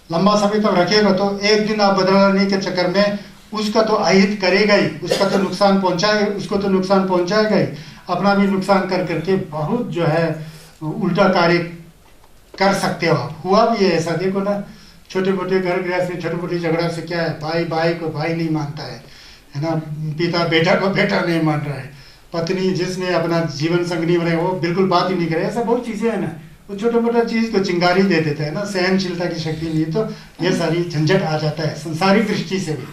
लंबा समय तक रखेगा तो एक दिन आप बदलाने के चक्कर में उसका तो अहित करेगा ही, उसका तो नुकसान पहुंचाएगा, उसको तो नुकसान पहुंचाएगा ही, अपना भी नुकसान कर करके बहुत जो है उल्टा कार्य कर सकते हो आप। हुआ भी है ऐसा, देखो ना, छोटे मोटे घर गृहस्थ में छोटे मोटे झगड़ा से क्या है, भाई भाई को भाई नहीं मानता है ना, पिता बेटा को बेटा नहीं मान रहा है, पत्नी जिसने अपना जीवन संगनी बनाया वो बिल्कुल बात ही नहीं करे, ऐसा बहुत चीजें है ना, वो छोटा मोटा चीज को चिंगारी दे देते हैं ना, सहनशीलता की शक्ति नहीं, तो ये सारी झंझट आ जाता है संसारिक दृष्टि से भी।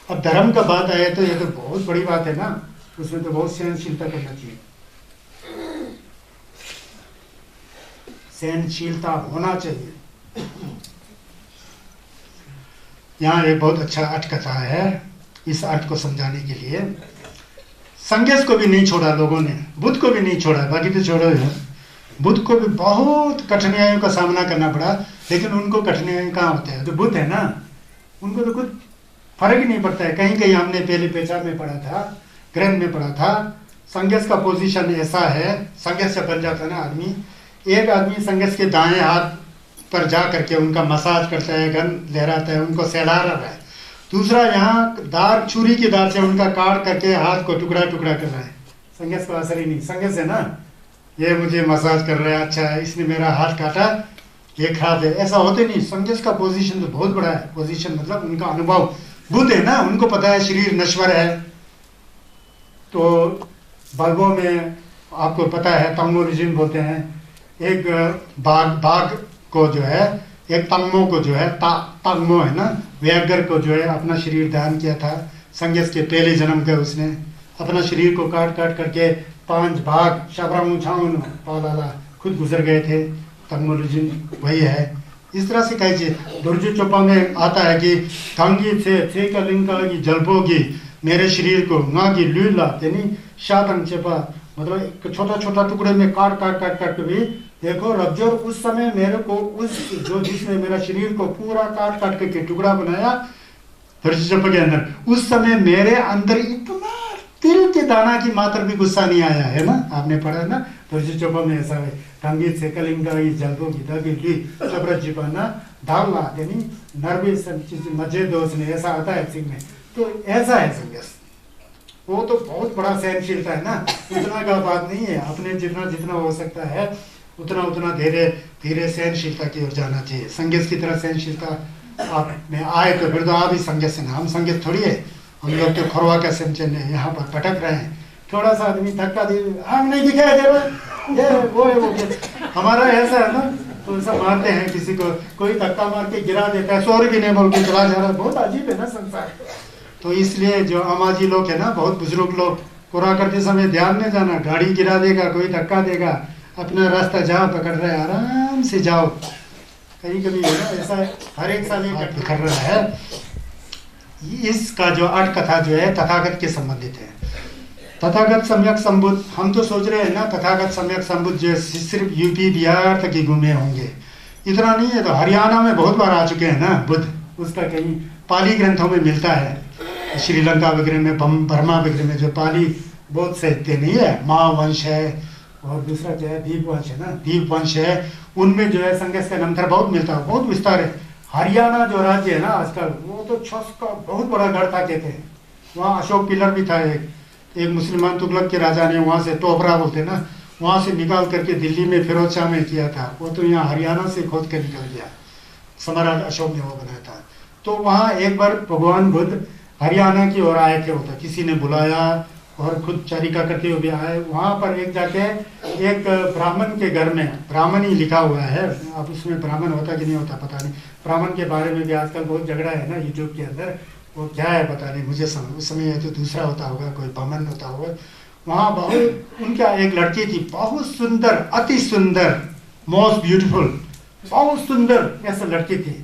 अब धर्म का बात आया तो ये तो बहुत बड़ी बात है ना, उसमें तो बहुत सहनशीलता करना चाहिए, सहनशीलता होना चाहिए। यहाँ एक बहुत अच्छा अर्थ कथा है, इस अर्थ को समझाने के लिए। संघर्ष को भी नहीं छोड़ा लोगों ने, बुद्ध को भी नहीं छोड़ा, बाकी तो छोड़ो है, बुद्ध को भी बहुत कठिनाइयों का सामना करना पड़ा, लेकिन उनको कठिनाइयाँ कहाँ होते हैं, तो बुद्ध है ना, उनको तो कुछ फर्क ही नहीं पड़ता है। कहीं कहीं हमने पहले पेशाब में पढ़ा था, ग्रंथ में पढ़ा था, संघर्ष का पोजीशन ऐसा है, संघर्ष से बन जाता है ना आदमी, एक आदमी संघर्ष के दाएं हाथ पर जा करके उनका मसाज करता है, गंध लहराता है, उनको सहला रहा है, दूसरा यहाँ दार छुरी की दार से उनका काट करके हाथ को टुकड़ा टुकड़ा कर रहा है, संघर्ष का असर ही नहीं। संघर्ष है ना, ये मुझे मसाज कर रहा है, अच्छा है, इसने मेरा हाथ काटा, ये खराब है, ऐसा होते नहीं। संघर्ष का पोजीशन तो बहुत बड़ा है, पोजीशन मतलब उनका अनुभव। बुद्ध है ना, उनको पता है शरीर नश्वर है, तो बल्बों में आपको पता है तंगोरिजिन बोलते हैं, एक बाघ को जो है, एक तंगमो को जो है, तंगमो है ना, व्याघ्र को जो है अपना शरीर दान किया था संघर्ष के पहले जन्म का, उसने अपना शरीर को काट काट करके 5 भाग शबरामू छाउन पाला खुद गुजर गए थे। तंगोरिजिन वही है। इस तरह से कहे दुर्जु चोपा में आता है कि कंगी थे का लिंगा की जलपोगी मेरे शरीर को ना की लूला यानी शातंग चेपा मतलब एक छोटा छोटा टुकड़े में काट काट काट काट के भी देखो रख दिया। और उस समय मेरे को उस जो जिसने मेरा शरीर को पूरा काट काट के टुकड़ा बनाया धरती के अंदर, उस समय मेरे अंदर इतना तिल के दाना की मात्र भी गुस्सा नहीं आया है ना। आपने पढ़ा है ना धरती चौपा में ऐसा है, टंगी से कलिंगा जल्दो गीता गिरली चबरत जीवाना दाल ला देनी नरवे सब चीज मजे दोस्त ने, ऐसा आता है सिंह में। तो ऐसा है संघर्ष, वो तो बहुत बड़ा सहनशीलता है ना, उतना का बात नहीं है। अपने जितना जितना हो सकता है उतना उतना धीरे धीरे सहनशीलता की ओर जाना चाहिए। संघर्ष की तरह सहनशीलता आप में आए तो फिर तो आप ही संघर्ष है ना, हम संघर्ष थोड़ी है। हम लोग तो खरवा का सिमचन है, यहाँ पर भटक रहे हैं। थोड़ा सा आदमी धक्का दे, हम नहीं दिखाया जरा ये वो है वो है। हमारा ऐसा है ना, तो ऐसा मारते हैं किसी को, कोई धक्का मार के गिरा देता है, सॉरी भी नहीं बोल के चला जा रहा है। बहुत अजीब है ना संसार। तो इसलिए जो अमाजी लोग है ना, बहुत बुजुर्ग लोग, कुरा करते समय ध्यान में जाना, गाड़ी गिरा देगा, कोई धक्का देगा, अपना रास्ता जहाँ पकड़ रहे आराम से जाओ। कहीं कभी है ना ऐसा हर एक साल एक कर रहा है। इसका जो आठ कथा जो है तथागत के संबंधित है। तथागत सम्यक संबुद्ध, हम तो सोच रहे हैं ना तथागत सम्यक संबुद्ध जो सिर्फ यूपी बिहार तक ही घूमे होंगे, इतना नहीं है। तो हरियाणा में बहुत बार आ चुके हैं ना बुद्ध, उसका कहीं पाली ग्रंथों में मिलता है। श्रीलंका वगैरह में, बर्मा वगैरह में जो पाली बौद्ध साहित्य नहीं है, महावंश है और दूसरा जो है दीपवंश है ना, दीपवंश है, उनमें जो है संघर्ष का नंतर बहुत मिलता है, बहुत विस्तार है। हरियाणा जो राज्य है ना आजकल, वो तो छस का बहुत बड़ा गढ़ था कहते हैं। वहाँ अशोक पिलर भी था, एक मुसलमान तुगलक के राजा ने वहाँ से, टोपरा बोलते ना, वहाँ से निकाल करके दिल्ली में फिरोज शाह में किया था। वो तो यहाँ हरियाणा से खोद के निकल गया, सम्राट अशोक ने वो बनाया था। तो वहाँ एक बार भगवान बुद्ध हरियाणा की ओर आए थे, होता किसी ने बुलाया और खुद चारिका करते हुए आए। वहाँ पर एक जाके एक ब्राह्मण के घर में, ब्राह्मण ही लिखा हुआ है, अब उसमें ब्राह्मण होता कि नहीं होता पता नहीं। ब्राह्मण के बारे में भी आजकल बहुत झगड़ा है ना यूट्यूब के अंदर, वो क्या है पता नहीं मुझे उस समय तो दूसरा होता होगा, कोई ब्राह्मण होता होगा। वहाँ बहुत उनका एक लड़की थी, बहुत सुंदर, अति सुंदर, मोस्ट ब्यूटीफुल, बहुत सुंदर ऐसा लड़की थी।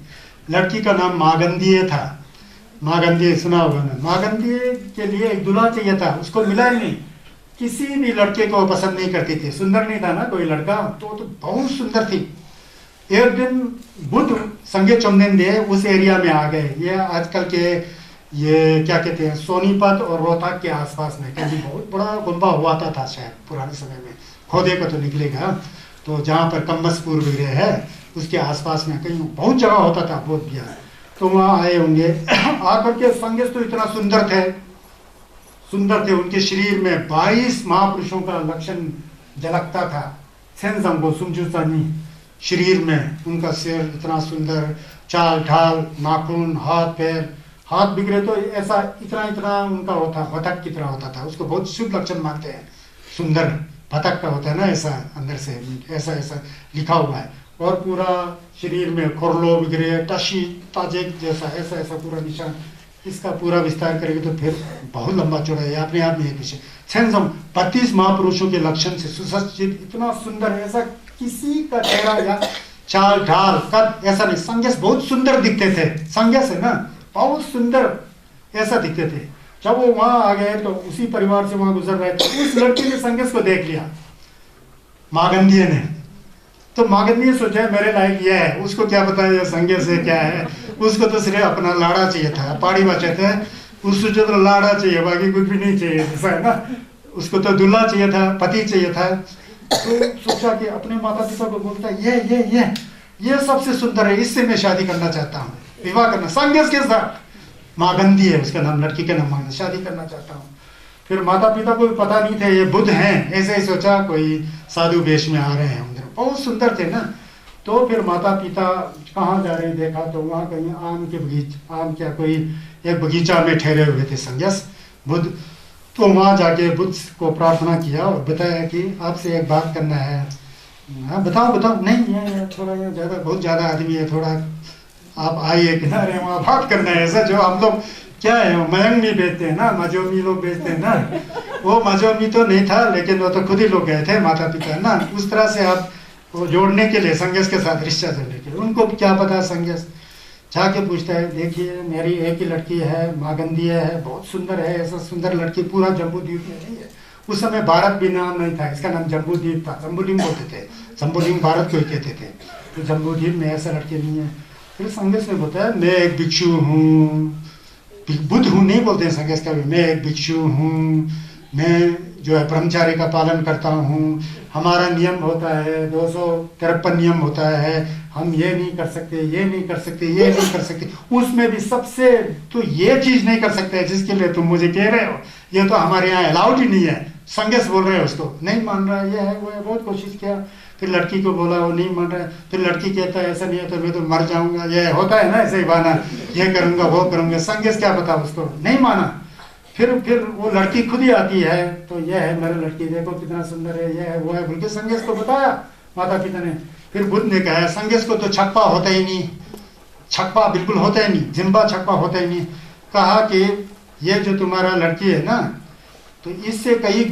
लड़की का नाम मागंधीय था। मागंधीय सुना होगा ना। मागंधीय के लिए एक दूल्हा चाहिए था, उसको मिला ही नहीं। किसी भी लड़के को पसंद नहीं करती थी, सुंदर नहीं था ना कोई लड़का, तो बहुत सुंदर थी। एक दिन बुद्ध संगे चौमदेन दे उस एरिया में आ गए। ये आजकल के ये क्या कहते हैं, सोनीपत और रोहतक के आसपास में कहीं बहुत बड़ा गुम्बा हुआ था शायद पुराने समय में, खोदे को तो निकलेगा। तो जहाँ पर कम्बसपुर वगैरह है उसके आसपास में कहीं बहुत जगह होता था बोध विहार। तो वहाँ आए होंगे। आकर के संगेश तो इतना सुंदर थे, सुंदर थे। उनके शरीर में 22 महापुरुषों का लक्षण झलकता था। सेंजंगो सुमजुसानी शरीर में, उनका सिर इतना सुंदर, चाल ढाल, नाखून, हाथ पैर, हाथ बिगड़े तो ऐसा इतना इतना उनका होता, बतख की तरह होता था। उसको बहुत शुभ लक्षण मानते हैं। सुंदर बतख का होता है ना, ऐसा अंदर से ऐसा ऐसा लिखा हुआ है। और पूरा शरीर में खुरलो वगैरह, टशी ताजेक जैसा ऐसा ऐसा पूरा निशान। इसका पूरा विस्तार करेंगे तो फिर बहुत लंबा चौड़ा है, अपने आप में एक विषय। 32 महापुरुषों के लक्षण से सुसज्जित, इतना सुंदर, ऐसा किसी का चेहरा या चाल ढाल कद ऐसा नहीं। संगेश बहुत सुंदर दिखते थे, संगेश है ना, बहुत सुंदर ऐसा दिखते थे। जब वो वहां आ गए तो उसी परिवार से वहां गुजर रहे थे, उस लड़की ने संगेश को देख लिया, मागंधीय ने। तो मागंधीय सोचा मेरे लायक ये है, उसको क्या पता है संगेश है क्या है। उसको तो सिर्फ अपना लाड़ा चाहिए था, पहाड़ी भाषा थे, उसको तो लाड़ा चाहिए, बाकी कुछ भी नहीं चाहिए, ऐसा है ना। उसको तो दूल्हा चाहिए था, पति चाहिए था। तो सोचा कि अपने माता पिता को बोलता है ये सबसे सुंदर है, इससे मैं शादी करना चाहता हूँ, विवाह करना संगेश के साथ। मागंधी है उसका नाम, लड़की का नाम, शादी करना चाहता हूँ। फिर माता पिता को भी पता नहीं थे ये बुद्ध हैं, ऐसे ही सोचा कोई साधु वेश में आ रहे हैं, बहुत सुंदर थे ना। तो फिर माता पिता कहाँ जा रहे हैं देखा तो वहाँ कहीं आम के बगीचा, आम क्या कोई एक बगीचा में ठहरे हुए थे संगेश बुद्ध। तो वहाँ जाके बुद्ध को प्रार्थना किया और बताया कि आपसे एक बात करना है। हाँ बताओ बताओ। नहीं ये थोड़ा ये ज़्यादा, बहुत ज़्यादा आदमी है, थोड़ा आप आइए किनारे, वहाँ बात करना है। ऐसा जो हम लोग क्या है मयंग नहीं बेचते हैं ना, मजोमी लोग बेचते हैं ना, वो मजोमी तो नहीं था, लेकिन वो तो खुद ही लोग गए थे माता पिता ना, उस तरह से आप वो जोड़ने के लिए संगेश के साथ रिश्ता जोड़ने के लिए। उनको क्या पता, संगेश जाके पूछता है देखिए मेरी एक ही लड़की है, मागंधीय है, बहुत सुंदर है, ऐसा सुंदर लड़की पूरा जम्बू द्वीप में नहीं है, उस समय भारत भी नाम नहीं था, इसका नाम जम्बूद्वीप था, जम्बूद्वीप बोलते थे, जम्बूद्वीप भारत को ही कहते थे। तो जम्बूद्वीप में ऐसा लड़के नहीं है। फिर संगेश ने बताया मैं एक भिक्षु हूँ, बुद्ध हूँ नहीं बोलते हैं संगेश कभी, मैं एक भिक्षु हूँ, मैं जो है ब्रह्मचारी का पालन करता हूँ, हमारा नियम होता है 253 नियम होता है, हम ये नहीं कर सकते, ये नहीं कर सकते, ये नहीं कर सकते, उसमें भी सबसे तो ये चीज नहीं कर सकते जिसके लिए तुम मुझे कह रहे हो, ये तो हमारे यहाँ अलाउड ही नहीं है। संगेश बोल रहे हैं उसको, नहीं मान रहा, ये है वो है, बहुत कोशिश किया, फिर लड़की को बोला, वो नहीं मान रहा है, फिर लड़की कहता है ऐसा नहीं है तो मैं तो मर जाऊंगा, ये होता है ना ऐसे ही बहाना, ये करूंगा वो करूंगा, संगेश क्या पता उसको, नहीं माना। फिर वो लड़की खुद ही आती है, तो ये है मेरा लड़की, देखो कितना सुंदर है, ये है वो है, बल्कि संगेश को बताया माता पिता ने। फिर बुद्ध ने कहा संगेश को तो छक्का होता ही नहीं, छक्का बिल्कुल होता ही नहीं, जिम्बा छक्का होता ही नहीं। कहा कि ये जो तुम्हारा लड़की है ना, तो इससे कई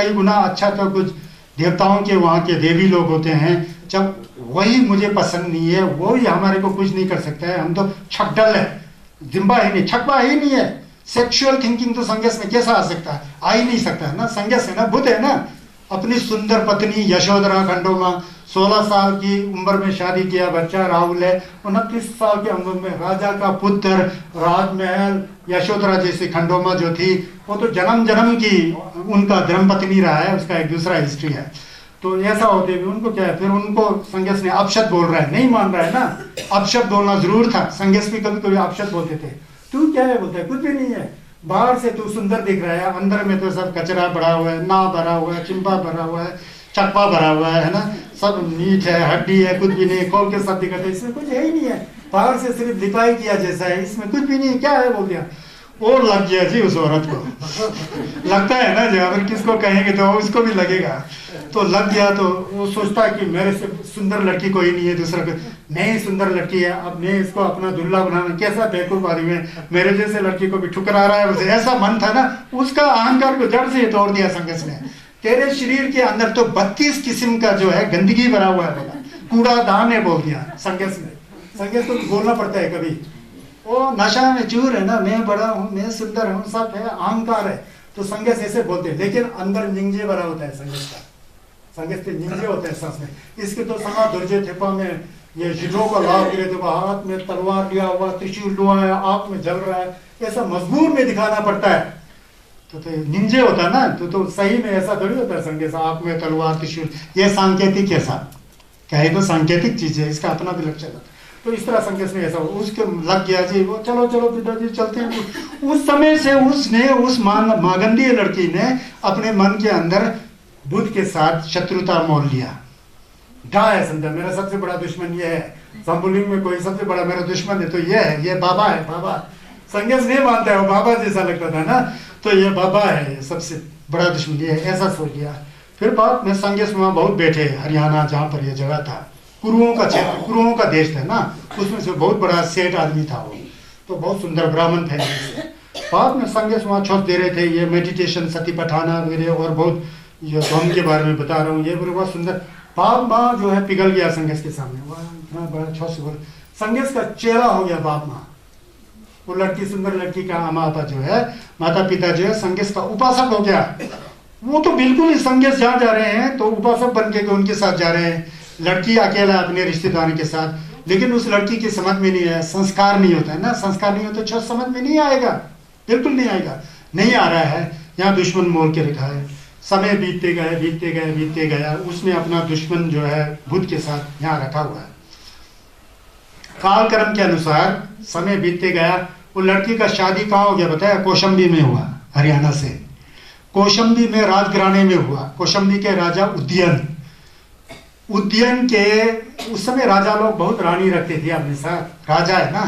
गुना अच्छा तो कुछ देवताओं के वहाँ के देवी लोग होते हैं, जब वही मुझे पसंद नहीं है, वो ही हमारे को कुछ नहीं कर सकता है, हम तो छकडल है, जिम्बा ही नहीं, छक्का ही नहीं है। सेक्सुअल थिंकिंग तो संगेश में कैसा आ सकता है, आ ही नहीं सकता है ना। संगेश है ना, बुद्ध है ना, अपनी सुंदर पत्नी यशोधरा खंडोमा 16 साल की उम्र में शादी किया, बच्चा राहुल है, 29 साल की उम्र में राजा का पुत्र, राजमहल, यशोधरा जैसी खंडोमा जो थी वो तो जन्म जन्म की उनका धर्मपत्नी रहा है, उसका एक दूसरा हिस्ट्री है। तो ऐसा होते भी उनको क्या है, फिर उनको संगेश ने अपशब्द बोल रहा है, नहीं मान रहा है ना, अपशब्द बोलना जरूर था। संगेश भी कभी कभी अपशब्द बोलते थे, तू क्या है बोलता है, कुछ भी नहीं है, बाहर से तू सुंदर दिख रहा है, अंदर में तो सब कचरा भरा हुआ है, ना भरा हुआ है, चिंपा भरा हुआ है, चक्पा भरा हुआ है ना, सब मीट है, हड्डी है, कुछ भी नहीं, खोल के सब दिखाते, इसमें कुछ है ही नहीं है, बाहर से सिर्फ लिपाई किया जैसा है, इसमें कुछ भी नहीं, क्या है बोल दिया। और लग गया जी उस औरत को लगता है ना, जब अगर किसको कहेंगे तो उसको भी लगेगा, तो लग गया। तो वो सोचता है कि मेरे से सुंदर लड़की कोई नहीं है, दूसरा नहीं सुंदर लड़की है, अब मैं इसको अपना दुल्हा बनाना, कैसा बेवकूफ आदमी है, मेरे जैसे लड़की को भी ठुकरा रहा है, उसे ऐसा मन था ना, उसका अहंकार को जड़ से तोड़ दिया संगेश ने। तेरे शरीर के अंदर तो 32 किस्म का जो है गंदगी भरा हुआ है, कूड़ा दान है बोल दिया संगेश ने। संगेश को बोलना पड़ता है कभी, वो नशा में चूर है ना, मैं बड़ा हूँ, मैं सुंदर हूँ, सब है, अहंकार है, तो संगेश ऐसे बोलते हैं, लेकिन अंदर निंजे भरा होता है संगेश का, संगेश के निंजे होते हैं सांस में। इसके तो समा दुर्जे थेपा में ये शिरों का लाभ गिरे, तो हाथ में तलवार लिया हुआ, त्रिशूल लिया है, आंख में जल रहा है, ऐसा मजबूर में दिखाना पड़ता है, तो निंजे होता है ना, तो सही में ऐसा थोड़ी होता है संगेश, आंख में तलवार त्रिशूल, ये सांकेतिक है साहब, क्या है, तो सांकेतिक चीज है, इसका अपना भी लक्षण है। तो इस तरह संकेश में ऐसा उसके लग गया जी, वो चलो चलो पिताजी चलते हैं। उस समय से उसने उस मागंदी लड़की ने अपने मन के अंदर बुद्ध के साथ शत्रुता मोल लिया, डा है, समझा मेरा सबसे बड़ा दुश्मन ये है, संबुलिंग में कोई सबसे बड़ा मेरा दुश्मन है तो ये है, ये बाबा है, बाबा। संगेश नहीं मानता है, वो बाबा जैसा लगता था ना, तो ये बाबा है, सबसे बड़ा दुश्मन ये है, ऐसा सोच लिया। फिर बाद में संगेश वहाँ बहुत बैठे, हरियाणा जहाँ पर यह जगह था, कुरुओं का क्षेत्र, कुरुओं का देश था ना, उसमें से बहुत बड़ा सेठ आदमी था वो, तो बहुत सुंदर ब्राह्मण फैमिली से। बाद में संगेश वहाँ छोड़ दे रहे थे, ये मेडिटेशन सती पठाना वगैरह, और बहुत ये धर्म के बारे में बता रहा हूँ, ये बहुत सुंदर। बाप माँ जो है पिघल गया संगेश के सामने, वह इतना बड़ा छोट से बोल, संगेश का चेहरा हो गया बाप माँ, वो लड़की सुंदर लड़की का माता जो है, माता पिता जो है, संगेश का उपासक हो गया। वो तो बिल्कुल ही संगेश जहाँ जा रहे हैं तो उपासक बन के उनके साथ जा रहे हैं, लड़की अकेला अपने रिश्तेदार के साथ। लेकिन उस लड़की की समझ में नहीं आया, संस्कार नहीं होता है ना, संस्कार नहीं होता तो समझ में नहीं आएगा, बिल्कुल नहीं आएगा, नहीं आ रहा है। यहाँ दुश्मन मोल के रखा है, समय बीतते गए बीतते गए बीतते गया, उसने अपना दुश्मन जो है बुद्ध के साथ यहाँ रखा हुआ है। कालक्रम के अनुसार समय बीतते गया, वो लड़की का शादी कहाँ हो गया बताया, कौशंबी में हुआ, हरियाणा से। कौशंबी में राजघराने में हुआ, कौशंबी के राजा उद्यन के उस समय राजा लोग बहुत रानी रखते थे अपने साथ, राजा है ना,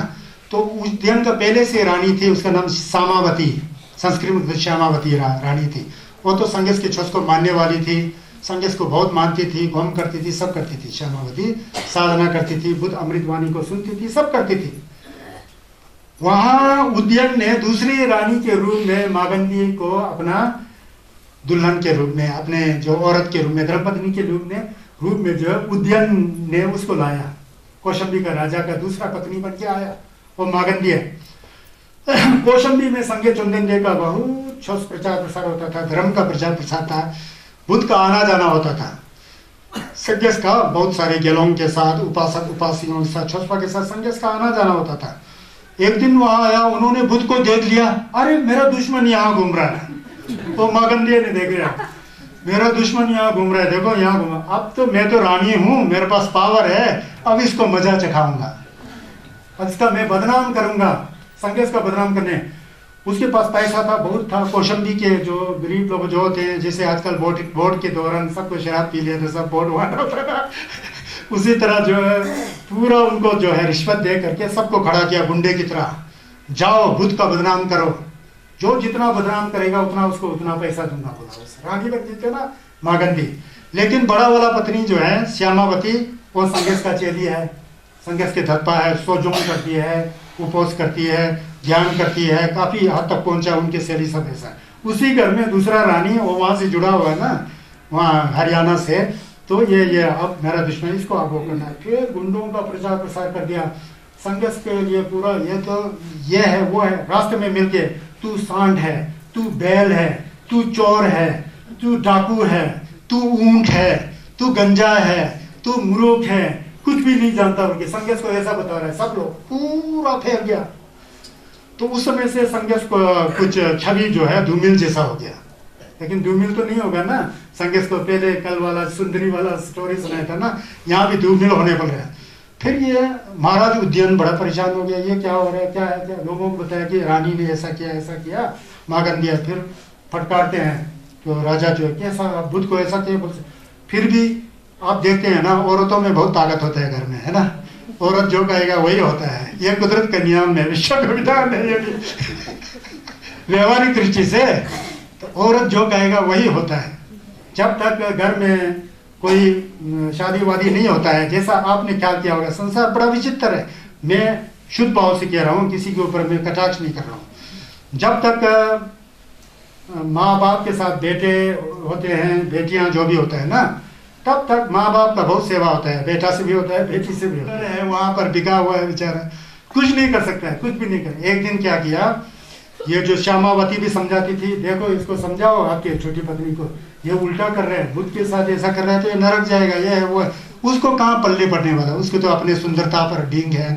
तो उद्यन का पहले से रानी थी, उसका नाम सामावती, संस्कृत में श्यामावती रानी थी। वो तो संगेश के छोस को मानने वाली थी, संगेश को बहुत मानती थी, गम करती थी, सब करती थी। श्यामावती साधना करती थी, बुद्ध अमृतवाणी को सुनती थी, सब करती थी। वहां उद्यन ने दूसरी रानी के रूप में मागंदी को अपना दुल्हन के रूप में, अपने जो औरत के रूप में, धर्मपत्नी के रूप में जो उद्यन ने उसको लाया, कौशंबी का राजा का दूसरा पत्नी बन के आया, वो मागंदी है। कौशंबी में संगे चंदन जी का बहुत छस प्रचार प्रसार होता था, धर्म का प्रचार प्रसार था, बुद्ध का आना जाना होता था। संन्यास का बहुत सारे गेलोंग के साथ, उपासक उपासियों के साथ, छसपा के साथ संन्यास का आना जाना होता था। एक दिन वहां आया, उन्होंने बुद्ध को देख लिया, अरे मेरा दुश्मन यहाँ घूम रहा है। वो मागंदिया ने देख लिया, मेरा दुश्मन यहाँ घूम रहा है, देखो यहाँ घूमा, अब तो मैं तो रानी हूँ, मेरे पास पावर है, अब इसको मजा चखाऊंगा, अब इसका मैं बदनाम करूंगा, संन्यास का बदनाम करने। उसके पास पैसा था, बहुत था। कौशंबी के जो गरीब लोग जो होते हैं, जैसे आजकल वोट के दौरान सबको शराब पी लिया तो सब वोट वहां होता था, उसी तरह जो है पूरा उनको जो है रिश्वत दे करके सबको खड़ा किया गुंडे की तरह, जाओ बुद्ध का बदनाम करो, जो जितना बदनाम करेगा उतना उसको उतना पैसा दूंगा बोला। उस रानी लगती थी ना मागंदी। लेकिन बड़ा वाला पत्नी जो है श्यामावती, वो संन्यास का चेली है, संन्यास के धप्पा है, सोजों करती है, उपवास करती है, ध्यान करती है, काफी हद तक पहुंचा उनके शैली सब ऐसा। उसी घर में दूसरा रानी, वो वहां से जुड़ा हुआ है ना, वहाँ हरियाणा से, तो ये अब मेरा दुश्मन, इसको अब वो करना है। फिर गुंडों का प्रचार प्रसार कर दिया संन्यास के लिए पूरा, ये तो ये है वो है, रास्ते में मिलके तू सांड है, तू बैल है, तू चोर है, तू डाकू है, तू ऊंट है, तू गंजा है, तू मूर्ख है, कुछ भी नहीं जानता उनके। संन्यास को ऐसा बता रहा है, सब लोग पूरा फैल गया। तो उस समय से संन्यास को कुछ छवि जो है धूमिल जैसा हो गया। लेकिन धूमिल तो नहीं होगा ना, संन्यास को पहले कल वाला सुंदरी वाला स्टोरी सुनाया था ना, यहाँ भी धूमिल होने पड़ रहा है। फिर ये महाराज उद्यन बड़ा परेशान हो गया, ये क्या हो रहा है, क्या है, क्या। लोगों को बताया कि रानी ने ऐसा किया ऐसा किया, मागंदिया। फिर फटकारते हैं तो राजा जो है कैसा बुद्ध को ऐसा किया। फिर भी आप देखते हैं ना, औरतों में बहुत ताकत होता है घर में, है ना। औरत जो कहेगा वही होता है, ये कुदरत का नियम है, विश्व का विधान है ये व्यवहारिक दृष्टि से। तो औरत जो कहेगा वही होता है। जब तक घर में कोई शादी वादी नहीं होता है, जैसा आपने ख्याल किया होगा, संसार बड़ा विचित्र है। मैं शुद्ध भाव से कह रहा हूँ, किसी के ऊपर मैं कटाक्ष नहीं कर रहा हूँ। जब तक माँ बाप के साथ बेटे होते हैं, बेटियां जो भी होता है ना, तब तक माँ बाप का बहुत सेवा होता है, बेटा से भी होता है, बेटी से भी होता है। वहां पर बिका हुआ है बेचारा, कुछ नहीं कर सकता है, कुछ भी नहीं कर। एक दिन क्या किया, ये जो श्यामावती भी समझाती थी, देखो इसको समझाओ आपके छोटी पत्नी को, ये उल्टा कर रहे हैं, बुद्ध के साथ ऐसा कर रहा है तो ये नरक जाएगा, ये है वो है। उसको कहाँ पल्ले पड़ने वाला, उसको तो अपने सुंदरता पर डींग है,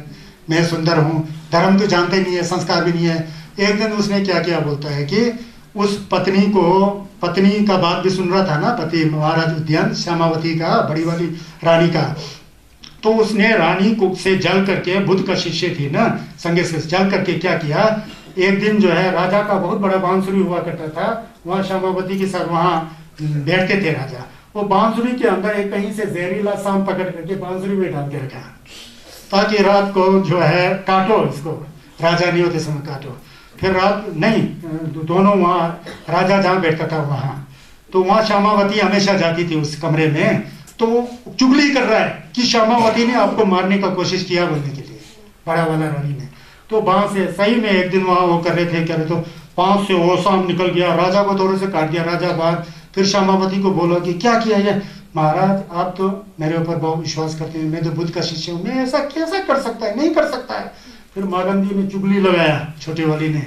मैं सुंदर हूँ, धर्म तो जानते ही नहीं है, संस्कार भी नहीं है। एक दिन उसने क्या किया, बोलता है कि उस पत्नी को, पत्नी का बात भी सुन रहा था ना, पति महाराज उद्यान श्यामावती का, बड़ी वाली रानी का। तो उसने रानी को से जल करके, बुद्ध का शिष्य थी ना, संन्यास से जल करके क्या किया, एक दिन जो है राजा का बहुत बड़ा बांसुरी हुआ करता था, वहाँ श्यामावती के साथ वहाँ बैठते थे राजा। वो बांसुरी के अंदर एक कहीं से जहरीला सांप पकड़ करके बांसुरी में डाल के रखा, ताकि रात को जो है काटो इसको, राजा नहीं होते समय काटो। फिर रात नहीं, दोनों वहाँ राजा जहाँ बैठता था वहाँ, तो वहाँ श्यामावती हमेशा जाती थी उस कमरे में। तो चुगली कर रहा है कि श्यामावती ने आपको मारने का कोशिश किया बोलने के लिए, बड़ा वाला रानी ने। तो वहां से सही में एक दिन वहां वो कर रहे थे, क्या रहे, तो पांव से वो सांप निकल गया, राजा को थोड़े से काट दिया। राजा बाहर, फिर श्यामावती को बोला कि क्या किया ये, महाराज आप तो मेरे ऊपर बहुत विश्वास करते हैं, मैं तो बुद्ध का शिष्य हूँ, मैं ऐसा कैसा कर सकता है, नहीं कर सकता है। फिर मागंदी ने चुगली लगाया, छोटी वाली ने,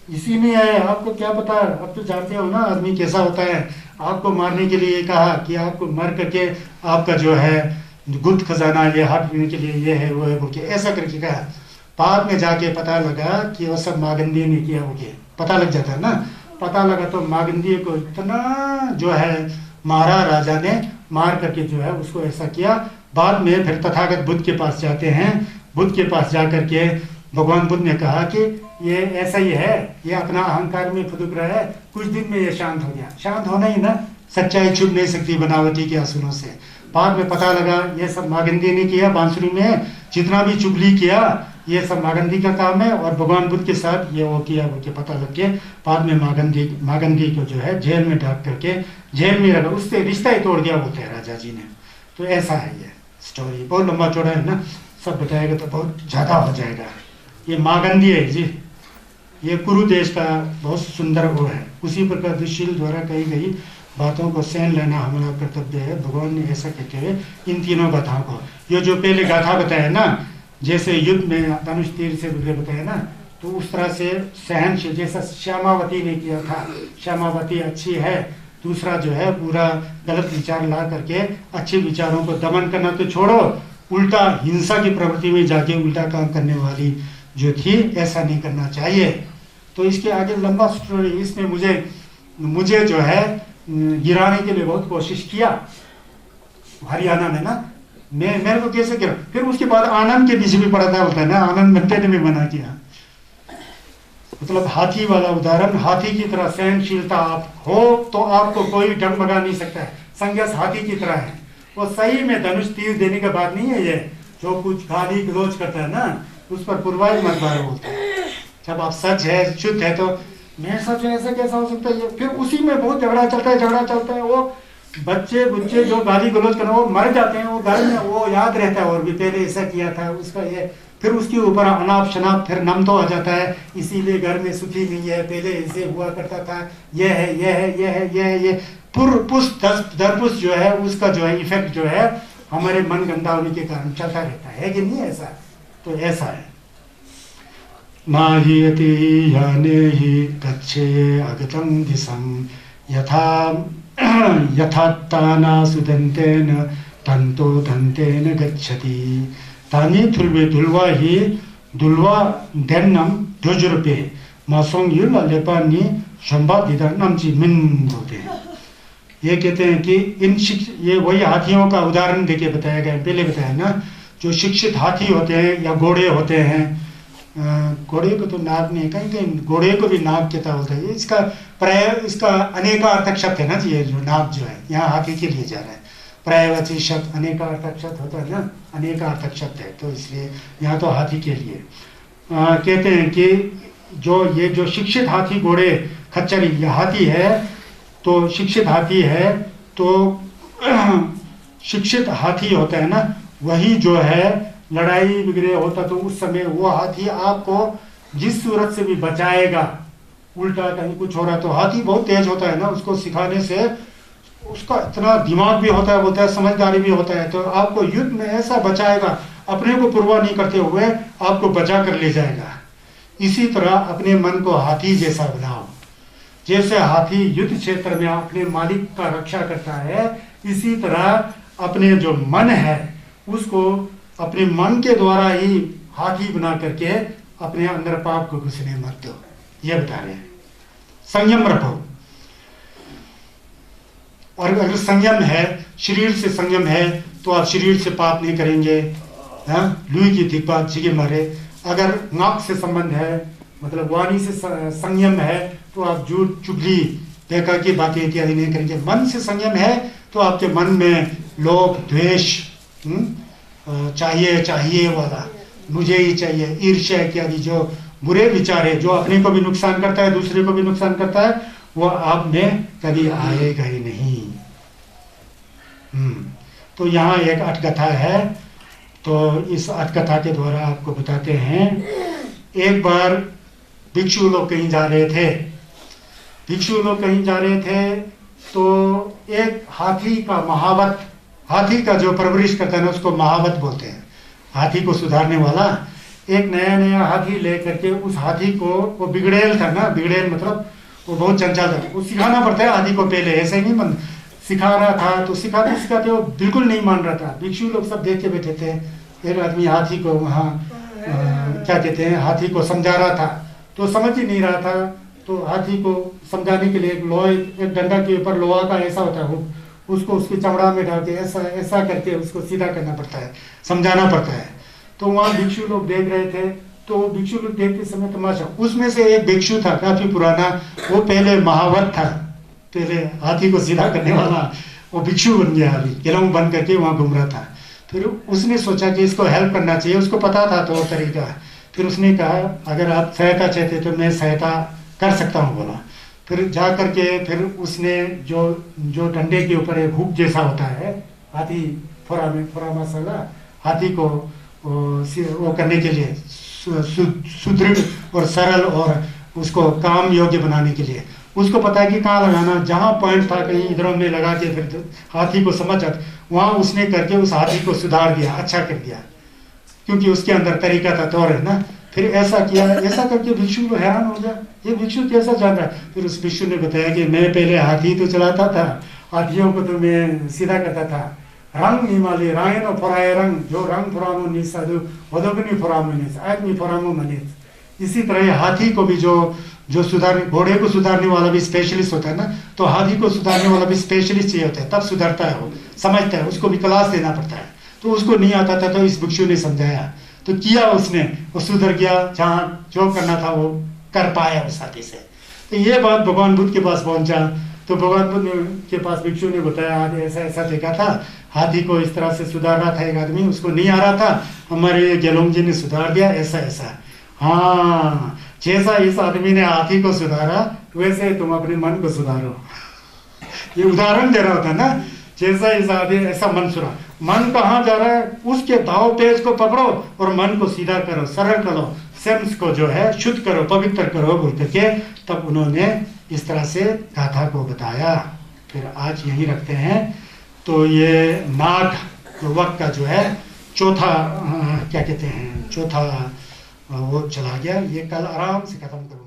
इसी में है, आपको क्या पता, अब तो जानते हो ना आदमी कैसा होता है। आपको मारने के लिए कहा कि आपको मार करके आपका जो है गुप्त खजाना ये हाथ पीने के लिए ये है वो है, बोल ऐसा करके कहा। बाद में जाके पता लगा कि वो सब मागंदी ने किया, हो गया पता लग जाता है ना। पता लगा तो मागंदी को इतना जो है मारा राजा ने, मार करके जो है उसको ऐसा किया। बाद में फिर तथागत बुद्ध के पास जाते हैं, बुद्ध के पास जा करके भगवान बुद्ध ने कहा कि ये ऐसा ही है, ये अपना अहंकार में फुदक रहा है, कुछ दिन में ये शांत हो गया। शांत होना ही ना, सच्चाई छुप नहीं सकती बनावटी के असुरों से। बाद में पता लगा ये सब मागंदी ने किया, बांसुरी में जितना भी चुगली किया ये सब मागंदी का काम है, और भगवान बुद्ध के साथ ये वो किया, वो के पता लग के बाद में मागंदी को जो है जेल में डाक करके जेल में रखा, उससे रिश्ता ही तोड़ दिया बोलते हैं राजा जी ने। तो ऐसा है ये स्टोरी, बहुत लंबा चौड़ा है ना, सब बताएगा तो बहुत ज़्यादा हो जाएगा। ये मागंदी है जी, ये कुरु देश का बहुत सुंदर वो है। उसी प्रकार दुशील द्वारा कही गई बातों को सहन लेना हमारा कर्तव्य है, भगवान ने ऐसा कहते हुए इन तीनों गाथाओं को, ये जो पहले गाथा बताया ना, जैसे युद्ध में धनुष तीर से बताया ना, तो उस तरह से सहनशील, जैसा श्यामावती ने किया था, श्यामावती अच्छी है, दूसरा जो है पूरा गलत विचार ला करके अच्छे विचारों को दमन करना तो छोड़ो, उल्टा हिंसा की प्रवृत्ति में जाके उल्टा काम करने वाली जो थी, ऐसा नहीं करना चाहिए। तो इसके आगे लंबा स्टोरी, इसने मुझे जो है गिराने के लिए बहुत कोशिश किया हरियाणा में ना, मेरे को कैसे गिरा। फिर उसके बाद आनंद के पीछे भी पड़ा था, बोलता है ना, आनंद बनते ने भी मना किया। मतलब हाथी वाला उदाहरण, हाथी की तरह सहनशीलता आप हो तो आपको कोई डगमगा नहीं सकता है। संज्ञास हाथी की तरह है, वो सही में धनुष तीर देने का बात नहीं है। ये जो कुछ गाली गलौज करता है ना, उस पर पूर्वाज मत मारो बोलता है। जब आप सच है, शुद्ध है, तो मैं सच है ऐसा कैसा हो सकता है। फिर उसी में बहुत झगड़ा चलता है। वो बच्चे बुच्चे जो गाली गलौज करना, वो मर जाते हैं, वो घर में वो याद रहता है, और भी पहले ऐसा किया था उसका ये, फिर उसके ऊपर अनाप शनाप, फिर नम तो आ जाता है, इसीलिए घर में सुखी नहीं है, पहले ऐसे हुआ करता था, ये दरपुस जो है उसका जो है इफेक्ट जो है हमारे मन गंदा होने के कारण चलता रहता है कि नहीं ऐसा। तो ऐसा है, माहियति याने ही गच्छे अगतं दिशं यथा ताना सुदंतेन तंतो दंतेन गच्छति तानी थुल्वे दुलवा ही दुलवा देन्नम ध्वजरूपे मासोंग युल लेपानी संवादिता नमची मिन बोलते हैं। ये कहते हैं कि ये वही हाथियों का उदाहरण देके बताया गया, पहले बताया ना, जो शिक्षित हाथी होते हैं या घोड़े होते हैं, घोड़े को तो नाग नहीं, कहीं घोड़े को भी नाग कहता होता है। इसका प्राय इसका अनेकार्थक शब्द है ना जी, ये जो नाग जो है यहाँ हाथी के लिए जा रहा है, प्रायवाची शब्द अनेकार्थक शब्द होता है ना, अनेकार्थक शब्द है, तो इसलिए यहाँ तो हाथी के लिए कहते हैं कि जो शिक्षित हाथी घोड़े खच्चर या हाथी है, तो शिक्षित हाथी है, तो शिक्षित हाथी होता है ना, वही जो है लड़ाई वगैरह होता तो उस समय वो हाथी आपको जिस सूरत से भी बचाएगा। उल्टा कहीं कुछ हो रहा तो हाथी बहुत तेज होता है ना, उसको सिखाने से उसका इतना दिमाग भी होता है, बोलता है समझदारी भी होता है, तो आपको युद्ध में ऐसा बचाएगा, अपने को परवाह नहीं करते हुए आपको बचा कर ले जाएगा। इसी तरह अपने मन को हाथी जैसा बनाओ, जैसे हाथी युद्ध क्षेत्र में अपने मालिक का रक्षा करता है, इसी तरह अपने जो मन है उसको अपने मन के द्वारा ही हाथी बना करके अपने अंदर पाप को घुसने मत दो, ये बता रहे हैं। संयम रखो, और अगर संयम है, शरीर से संयम है, तो आप शरीर से पाप नहीं करेंगे। लुई की दिक्कत जिगे मारे, अगर नाक से संबंध है, मतलब वाणी से संयम है, तो आप झूठ चुगली बेकार की बातें इत्यादि नहीं करेंगे। मन से संयम है तो आपके मन में लोभ द्वेष, चाहिए वाला, मुझे ही चाहिए, ईर्ष्या इत्यादि जो बुरे विचार है, जो अपने को भी नुकसान करता है दूसरे को भी नुकसान करता है, वो आप में कभी आएगा ही नहीं। तो यहाँ एक अटकथा है, तो इस अटकथा के द्वारा आपको बताते हैं। एक बार भिक्षु लोग कहीं जा रहे थे, तो एक हाथी का महावत, हाथी का जो परवरिश करता है ना उसको महावत बोलते हैं, हाथी को सुधारने वाला। एक नया हाथी लेकर के उस हाथी को, वो बिगड़ेल था ना, बिगड़ेल मतलब वो बहुत चंचल था, वो सिखाना पड़ता है हाथी को, पहले ऐसे ही नहीं सिखा रहा था, तो सिखाते वो बिल्कुल नहीं मान रहा था। भिक्षु लोग सब देख के बैठे थे, एक आदमी हाथी को वहाँ क्या कहते हैं, हाथी को समझा रहा था, तो समझ ही नहीं रहा था, तो हाथी को समझाने के लिए एक डंडा के ऊपर लोहा का ऐसा होता है, उसको उसकी चमड़ा में डाल के ऐसा करके उसको सीधा करना पड़ता है, समझाना पड़ता है। तो वहाँ भिक्षु लोग देख रहे थे, तो भिक्षु लोग देखते समय तमाशा, उसमें से एक भिक्षु था काफी पुराना, वो पहले महावत था, पहले हाथी को सीधा करने वाला, वो भिक्षु बन गया, अभी गेलौं बन करके वहाँ घूम रहा था। फिर उसने सोचा कि इसको हेल्प करना चाहिए, उसको पता था तो तरीका। फिर उसने कहा अगर आप सहायता चाहते तो मैं सहायता कर सकता हूँ, बोला। फिर जा करके फिर उसने जो डंडे के ऊपर एक हुक जैसा होता है, हाथी फोरा मसाला, हाथी को वो करने के लिए, सुदृढ़ और सरल और उसको काम योग्य बनाने के लिए उसको पता है कि कहाँ लगाना, जहाँ पॉइंट था कहीं इधरों में लगा के फिर हाथी को समझ आता, वहाँ उसने करके उस हाथी को सुधार दिया, अच्छा कर दिया, क्योंकि उसके अंदर तरीका था तो है ना। फिर ऐसा किया, ऐसा करके भिक्षु को हैरान हो गया, ये भिक्षु कैसा जान रहा है। फिर उस भिक्षु ने बताया कि मैं पहले हाथी तो चलाता था, हाथियों को तो मैं सीधा करता था। रंग निमाली रायनो फराय रंग, जो रंग फरामो नहीं साधु वदोगनी फरामो नहीं आदमी फरामो मनी। इसी तरह हाथी को भी जो सुधारने, घोड़े को सुधारने वाला भी स्पेशलिस्ट होता है ना, तो हाथी को सुधारने वाला भी स्पेशलिस्ट चाहिए होता है, तब सुधरता है, वो समझता है, उसको भी क्लास देना पड़ता है। तो उसको नहीं आता था, तो इस भिक्षु ने समझाया, तो किया उसने, वो सुधर गया, जहाँ जो करना था वो कर पाया उस हाथी से। तो ये बात भगवान बुद्ध के पास पहुंचा, तो भगवान बुद्ध के पास भिक्षु ने बताया, आज ऐसा ऐसा देखा था, हाथी को इस तरह से सुधार रहा था एक आदमी, उसको नहीं आ रहा था, हमारे गेलोंग जी ने सुधार दिया, ऐसा ऐसा। हाँ, जैसा इस आदमी ने हाथी को सुधारा, वैसे तुम अपने मन को सुधारो। ये उदाहरण दे रहा होता है ना, जैसा इस आदमी ऐसा मन सुरा, मन कहाँ जा रहा है, उसके दाव पेज को पकड़ो और मन को सीधा करो, सरल करो, सेंस को जो है शुद्ध करो, पवित्र करो बोल करके तब उन्होंने इस तरह से गाथा को बताया। फिर आज यहीं रखते हैं। तो ये माघ वक्त का जो है चौथा क्या कहते हैं, चौथा वो चला गया, ये कल आराम से खत्म करूँगा।